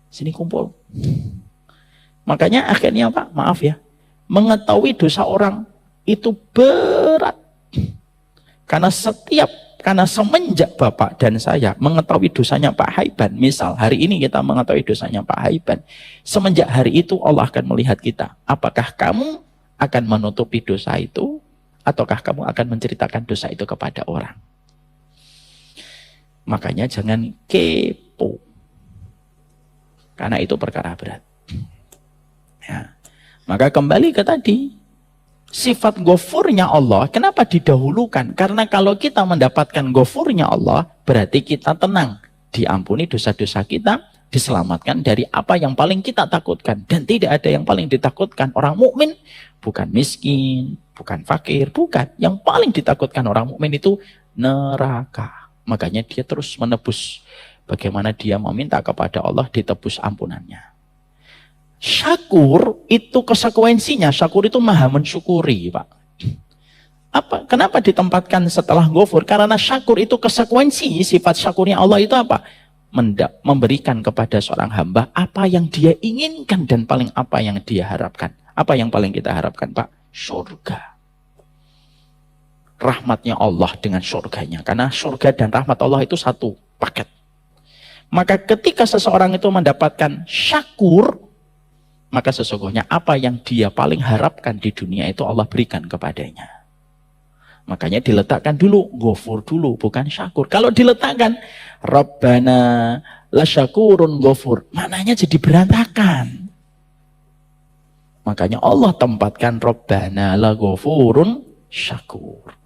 Speaker 1: Sini kumpul. Makanya akhirnya Pak, maaf ya, mengetahui dosa orang itu berat. Karena semenjak Bapak dan saya mengetahui dosanya Pak Haiban, misal hari ini kita mengetahui dosanya Pak Haiban, semenjak hari itu Allah akan melihat kita. Apakah kamu akan menutupi dosa itu, ataukah kamu akan menceritakan dosa itu kepada orang? Makanya jangan kepo. Karena itu perkara berat. Ya. Maka kembali ke tadi, sifat ghafurnya Allah, kenapa didahulukan? Karena kalau kita mendapatkan ghafurnya Allah, berarti kita tenang. Diampuni dosa-dosa kita, diselamatkan dari apa yang paling kita takutkan. Dan tidak ada yang paling ditakutkan orang mukmin, bukan miskin, bukan fakir, bukan. Yang paling ditakutkan orang mukmin itu neraka. Makanya dia terus menebus. Bagaimana dia meminta kepada Allah ditebus ampunannya. Syakur itu konsekuensinya. Syakur itu maha mensyukuri, Pak. Kenapa ditempatkan setelah ghafur? Karena syakur itu konsekuensi. Sifat syakurnya Allah itu apa? Memberikan kepada seorang hamba apa yang dia inginkan dan paling apa yang dia harapkan. Apa yang paling kita harapkan, Pak? Surga. Rahmatnya Allah dengan surganya. Karena surga dan rahmat Allah itu satu paket. Maka ketika seseorang itu mendapatkan syakur, maka sesungguhnya apa yang dia paling harapkan di dunia itu Allah berikan kepadanya. Makanya diletakkan dulu, ghafur dulu, bukan syakur. Kalau diletakkan, Rabbana la syakurun ghafur, maknanya jadi berantakan. Makanya Allah tempatkan Rabbana la ghafurun syakur.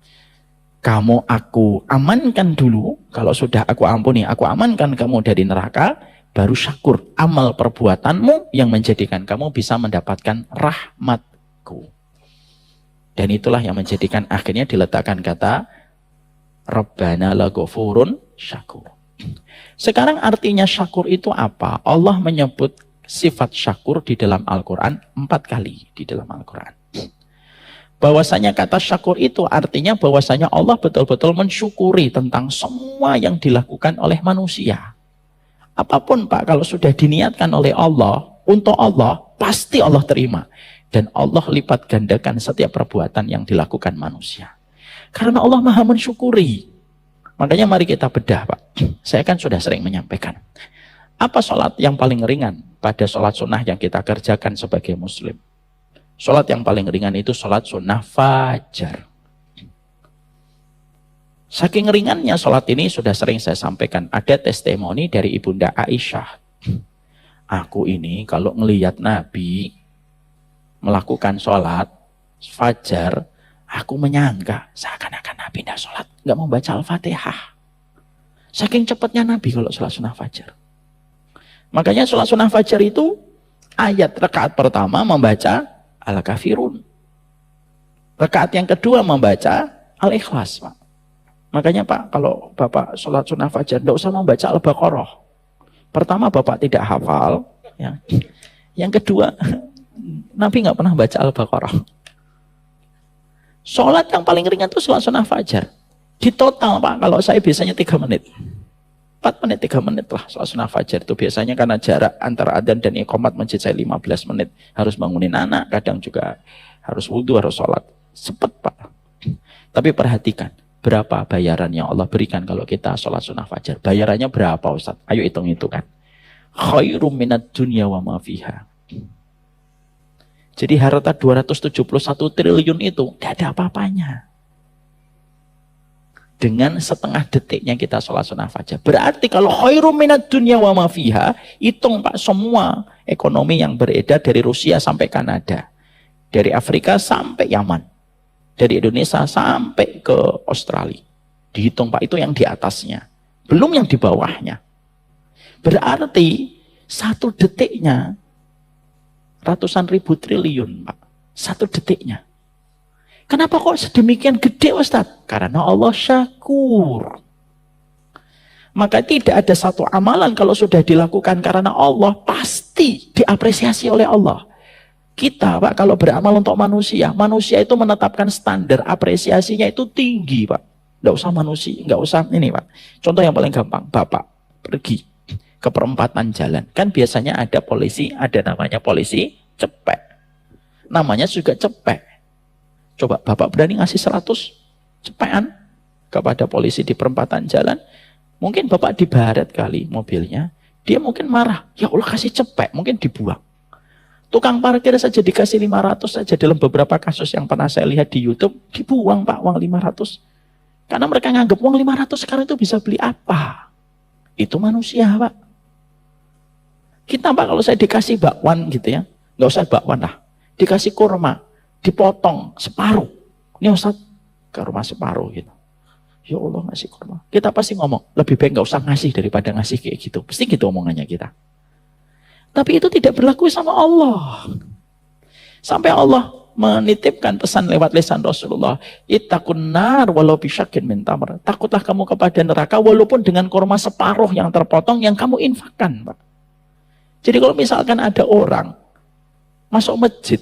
Speaker 1: Kamu aku amankan dulu, kalau sudah aku ampuni, aku amankan kamu dari neraka, baru syakur amal perbuatanmu yang menjadikan kamu bisa mendapatkan rahmatku. Dan itulah yang menjadikan akhirnya diletakkan kata Rabbana la ghafurun syakur. Sekarang artinya syakur itu apa? Allah menyebut sifat syakur di dalam Al-Quran 4 kali di dalam Al-Quran. Bahwasanya kata syakur itu artinya bahwasanya Allah betul-betul mensyukuri tentang semua yang dilakukan oleh manusia. Apapun Pak, kalau sudah diniatkan oleh Allah, untuk Allah, pasti Allah terima. Dan Allah lipat gandakan setiap perbuatan yang dilakukan manusia. Karena Allah maha mensyukuri. Makanya mari kita bedah Pak. Saya kan sudah sering menyampaikan. Apa sholat yang paling ringan pada sholat sunnah yang kita kerjakan sebagai muslim? Sholat yang paling ringan itu sholat sunnah fajar. Saking ringannya sholat ini sudah sering saya sampaikan. Ada testimoni dari Ibunda Aisyah. Aku ini kalau ngelihat Nabi melakukan sholat fajar, aku menyangka seakan-akan Nabi tidak sholat, nggak mau baca Al-Fatihah. Saking cepatnya Nabi kalau sholat sunnah fajar. Makanya sholat sunnah fajar itu ayat rakaat pertama membaca Al-Kafirun. Rakaat yang kedua membaca Al-Ikhlas, Pak. Makanya Pak, kalau Bapak sholat sunnah fajar, tidak usah membaca Al-Baqarah. Pertama Bapak tidak hafal. Ya. Yang kedua, Nabi nggak pernah baca Al-Baqarah. Sholat yang paling ringan itu sholat sunnah fajar. Di total Pak, kalau saya biasanya 3 menit. 4 menit, 3 menit lah sholat sunnah fajar itu. Biasanya karena jarak antara adzan dan iqamat masjid saya 15 menit. Harus bangunin anak, kadang juga harus wudhu, harus sholat. Cepet Pak. Tapi perhatikan, berapa bayaran yang Allah berikan kalau kita sholat sunnah fajar? Bayarannya berapa Ustaz? Ayo hitung-hitungan. Khairum minad dunya wa ma fiha. Jadi harta 271 triliun itu tidak ada apa-apanya. Dengan setengah detiknya kita sholat sunnah fajar. Berarti kalau khairum minad dunya wa ma fiha, hitung Pak semua ekonomi yang beredar dari Rusia sampai Kanada. Dari Afrika sampai Yaman. Dari Indonesia sampai ke Australia. Dihitung Pak, itu yang di atasnya. Belum yang di bawahnya. Berarti 1 detiknya ratusan ribu triliun Pak. 1 detiknya. Kenapa kok sedemikian gede Ustaz? Karena Allah syakur. Maka tidak ada satu amalan kalau sudah dilakukan karena Allah pasti diapresiasi oleh Allah. Kita Pak kalau beramal untuk manusia, manusia itu menetapkan standar apresiasinya itu tinggi Pak. Nggak usah manusia, nggak usah ini Pak. Contoh yang paling gampang, Bapak pergi ke perempatan jalan. Kan biasanya ada polisi, ada namanya polisi cepek. Namanya juga cepek. Coba Bapak berani ngasih 100 cepekan kepada polisi di perempatan jalan. Mungkin Bapak dibaret kali mobilnya. Dia mungkin marah. Ya Allah kasih cepek, mungkin dibuang. Tukang parkir saja dikasih 500 saja dalam beberapa kasus yang pernah saya lihat di YouTube. Dibuang Pak uang 500. Karena mereka nganggap uang 500 sekarang itu bisa beli apa. Itu manusia Pak. Kita Pak kalau saya dikasih bakwan gitu ya. Nggak usah bakwan lah. Dikasih kurma. Dipotong separuh. Ini Ustaz ke rumah separuh gitu. Ya Allah ngasih kurma. Kita pasti ngomong, lebih baik nggak usah ngasih daripada ngasih kayak gitu. Pasti gitu omongannya kita. Tapi itu tidak berlaku sama Allah. Sampai Allah menitipkan pesan lewat lisan Rasulullah. Ittaqun nar walau bisyakkin min tamr. Takutlah kamu kepada neraka walaupun dengan kurma separuh yang terpotong yang kamu infakkan, Pak. Jadi kalau misalkan ada orang masuk masjid,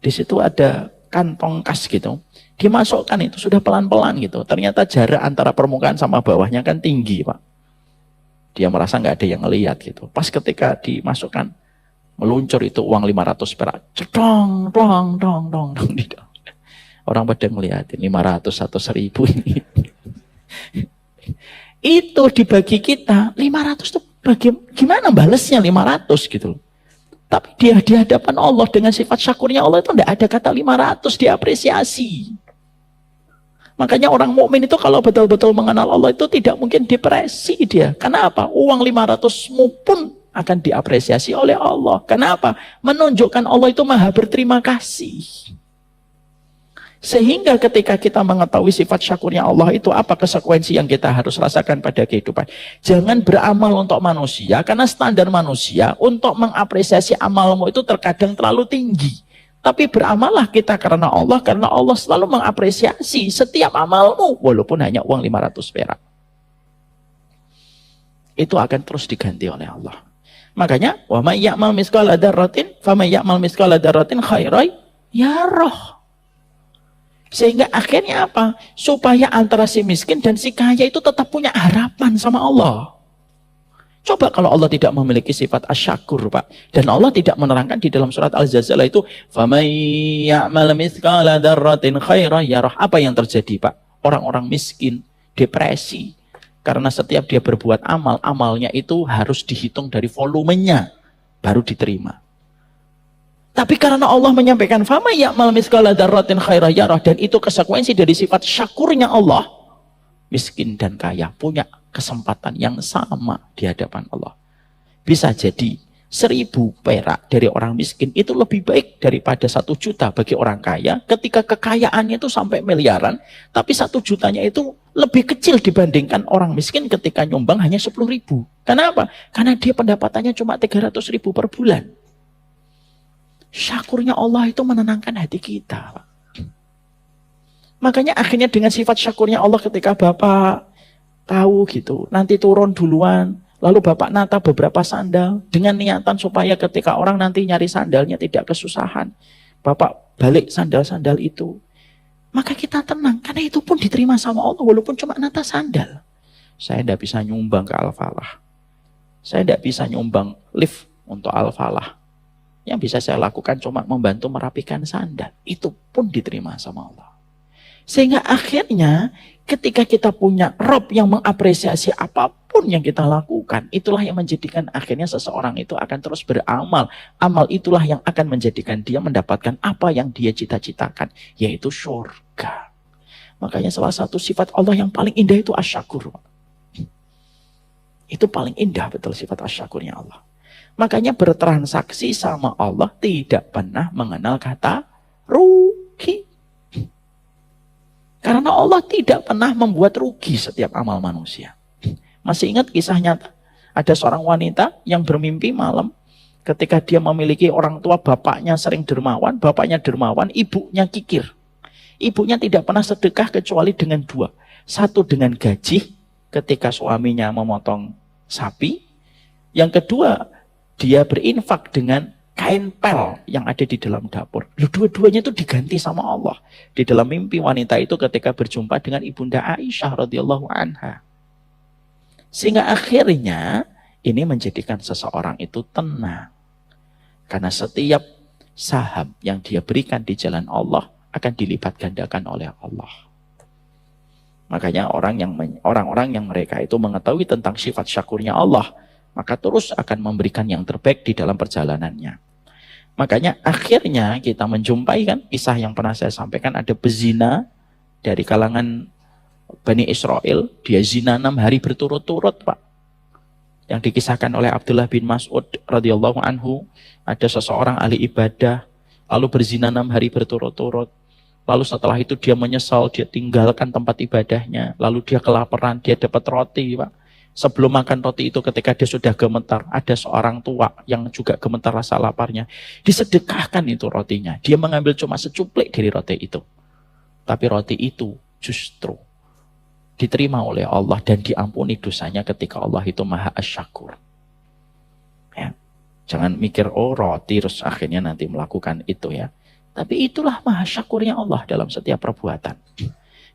Speaker 1: di situ ada kantong kas gitu, dimasukkan itu sudah pelan-pelan gitu. Ternyata jarak antara permukaan sama bawahnya kan tinggi, Pak. Dia merasa nggak ada yang ngelihat gitu. Pas ketika dimasukkan, meluncur itu uang 500 perak. Cedong, dong, dong, dong, dong. Orang pada ngeliatin 500 atau 1000 ini. Itu dibagi kita, 500 itu bagi, gimana balesnya 500 gitu. Tapi dia di hadapan Allah dengan sifat syakurnya Allah itu tidak ada kata 500 diapresiasi. Makanya orang mukmin itu kalau betul-betul mengenal Allah itu tidak mungkin depresi dia. Kenapa? Uang 500mu pun akan diapresiasi oleh Allah. Kenapa? Menunjukkan Allah itu maha berterima kasih. Sehingga ketika kita mengetahui sifat syakurnya Allah itu apa konsekuensi yang kita harus rasakan pada kehidupan. Jangan beramal untuk manusia karena standar manusia untuk mengapresiasi amalmu itu terkadang terlalu tinggi. Tapi beramallah kita karena Allah selalu mengapresiasi setiap amalmu walaupun hanya uang 500 perak. Itu akan terus diganti oleh Allah. Makanya wa may ya'mal mithqala dzarratin faman ya'mal mithqala dzarratin khairan yarah. Sehingga akhirnya apa? Supaya antara si miskin dan si kaya itu tetap punya harapan sama Allah. Coba kalau Allah tidak memiliki sifat asyakur, Pak. Dan Allah tidak menerangkan di dalam surat Al-Zalzalah itu, فَمَنْ يَعْمَلْ مِثْقَالَ ذَرَّةٍ خَيْرًا يَرَهُ. Apa yang terjadi, Pak? Orang-orang miskin, depresi. Karena setiap dia berbuat amal, amalnya itu harus dihitung dari volumenya, baru diterima. Tapi karena Allah menyampaikan, فَمَنْ يَعْمَلْ مِثْقَالَ ذَرَّةٍ خَيْرًا يَرَهُ. Dan itu konsekuensi dari sifat syakurnya Allah. Miskin dan kaya punya kesempatan yang sama di hadapan Allah. Bisa jadi 1000 perak dari orang miskin itu lebih baik daripada 1 juta bagi orang kaya ketika kekayaannya itu sampai miliaran, tapi 1 jutanya itu lebih kecil dibandingkan orang miskin ketika nyumbang hanya 10.000. Kenapa? Karena dia pendapatannya cuma 300.000 per bulan. Syakurnya Allah itu menenangkan hati kita, Pak. Makanya akhirnya dengan sifat syakurnya Allah ketika Bapak tahu gitu, nanti turun duluan, lalu Bapak nata beberapa sandal, dengan niatan supaya ketika orang nanti nyari sandalnya tidak kesusahan, Bapak balik sandal-sandal itu. Maka kita tenang, karena itu pun diterima sama Allah, walaupun cuma nata sandal. Saya tidak bisa nyumbang ke Al-Falah. Saya tidak bisa nyumbang lift untuk Al-Falah. Yang bisa saya lakukan cuma membantu merapikan sandal. Itu pun diterima sama Allah. Sehingga akhirnya ketika kita punya Rob yang mengapresiasi apapun yang kita lakukan, itulah yang menjadikan akhirnya seseorang itu akan terus beramal. Amal itulah yang akan menjadikan dia mendapatkan apa yang dia cita-citakan, yaitu surga. Makanya salah satu sifat Allah yang paling indah itu asyakur. Itu paling indah betul sifat asyakurnya Allah. Makanya bertransaksi sama Allah tidak pernah mengenal kata rugi. Karena Allah tidak pernah membuat rugi setiap amal manusia. Masih ingat kisah nyata? Ada seorang wanita yang bermimpi malam ketika dia memiliki orang tua, bapaknya sering dermawan, bapaknya dermawan, ibunya kikir. Ibunya tidak pernah sedekah kecuali dengan dua. Satu dengan gaji ketika suaminya memotong sapi. Yang kedua, dia berinfak dengan kain pel yang ada di dalam dapur. Dua-duanya itu diganti sama Allah. Di dalam mimpi wanita itu ketika berjumpa dengan Ibunda Aisyah radhiyallahu anha. Sehingga akhirnya ini menjadikan seseorang itu tenang. Karena setiap saham yang dia berikan di jalan Allah akan dilipat gandakan oleh Allah. Makanya orang-orang yang mereka itu mengetahui tentang sifat syakurnya Allah, maka terus akan memberikan yang terbaik di dalam perjalanannya. Makanya akhirnya kita menjumpai kan kisah yang pernah saya sampaikan, ada pezina dari kalangan Bani Israel, dia zina 6 hari berturut-turut, Pak. Yang dikisahkan oleh Abdullah bin Mas'ud radhiyallahu anhu, ada seseorang ahli ibadah lalu berzina 6 hari berturut-turut. Lalu setelah itu dia menyesal, dia tinggalkan tempat ibadahnya, lalu dia kelaparan, dia dapat roti, Pak. Sebelum makan roti itu ketika dia sudah gemetar, ada seorang tua yang juga gemetar rasa laparnya. Disedekahkan itu rotinya. Dia mengambil cuma secuplik dari roti itu. Tapi roti itu justru diterima oleh Allah dan diampuni dosanya ketika Allah itu maha asyakur. Ya. Jangan mikir, oh roti terus akhirnya nanti melakukan itu ya. Tapi itulah maha syakurnya Allah dalam setiap perbuatan.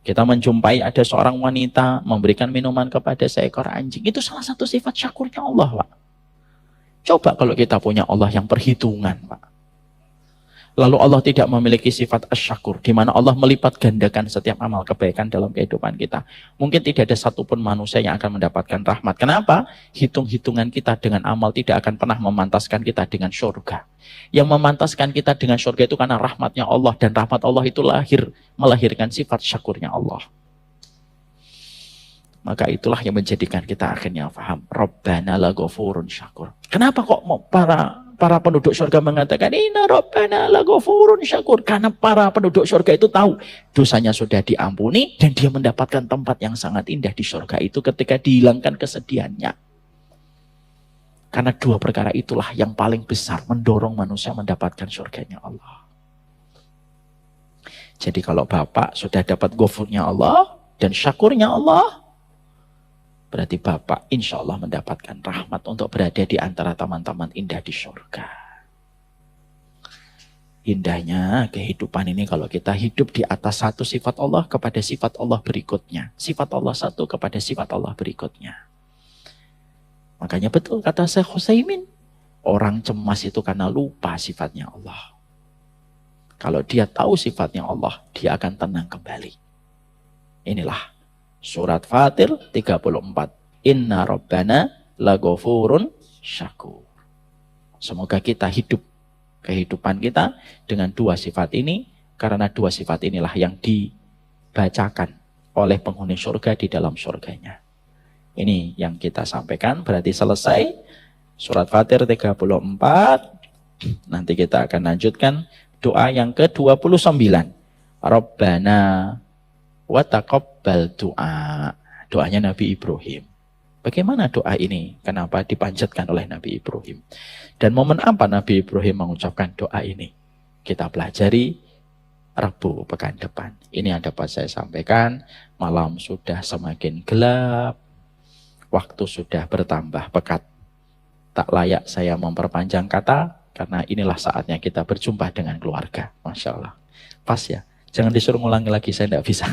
Speaker 1: Kita menjumpai ada seorang wanita memberikan minuman kepada seekor anjing. Itu salah satu sifat syakurnya Allah, Pak. Coba kalau kita punya Allah yang perhitungan, Pak. Lalu Allah tidak memiliki sifat asyakur, di mana Allah melipat gandakan setiap amal kebaikan dalam kehidupan kita. Mungkin tidak ada satupun manusia yang akan mendapatkan rahmat. Kenapa? Hitung-hitungan kita dengan amal tidak akan pernah memantaskan kita dengan surga. Yang memantaskan kita dengan surga itu karena rahmatnya Allah. Dan rahmat Allah itu melahirkan sifat syakurnya Allah. Maka itulah yang menjadikan kita akhirnya paham. Rabbana la ghafurun syakur. Kenapa kok para penduduk surga mengatakan inna rabbana la ghafurun syakur? Karena para penduduk surga itu tahu dosanya sudah diampuni dan dia mendapatkan tempat yang sangat indah di surga itu ketika dihilangkan kesedihannya. Karena dua perkara itulah yang paling besar mendorong manusia mendapatkan surganya Allah. Jadi kalau Bapak sudah dapat ghafurnya Allah dan syakurnya Allah, berarti Bapak insya Allah mendapatkan rahmat untuk berada di antara taman-taman indah di surga. Indahnya kehidupan ini kalau kita hidup di atas satu sifat Allah kepada sifat Allah berikutnya. Sifat Allah satu kepada sifat Allah berikutnya. Makanya betul kata Syekh Utsaimin, orang cemas itu karena lupa sifatnya Allah. Kalau dia tahu sifatnya Allah, dia akan tenang kembali. Inilah Surat Fatir 34. Inna Rabbana laghafurun syakur. Semoga kita hidup kehidupan kita dengan dua sifat ini. Karena dua sifat inilah yang dibacakan oleh penghuni surga di dalam surganya. Ini yang kita sampaikan. Berarti selesai Surat Fatir 34. Nanti kita akan lanjutkan doa yang ke-29. Rabbana wa taqabbal doa. Doanya Nabi Ibrahim. Bagaimana doa ini? Kenapa dipanjatkan oleh Nabi Ibrahim? Dan momen apa Nabi Ibrahim mengucapkan doa ini? Kita pelajari Rabu pekan depan. Ini yang dapat saya sampaikan. Malam sudah semakin gelap. Waktu sudah bertambah pekat. Tak layak saya memperpanjang kata. Karena inilah saatnya kita berjumpa dengan keluarga. Masya Allah. Pas ya. Jangan disuruh ngulangi lagi, saya tidak bisa.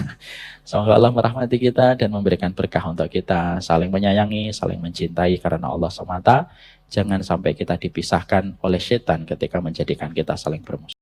Speaker 1: Semoga Allah merahmati kita dan memberikan berkah untuk kita, saling menyayangi, saling mencintai karena Allah semata. Jangan sampai kita dipisahkan oleh setan ketika menjadikan kita saling bermusuh.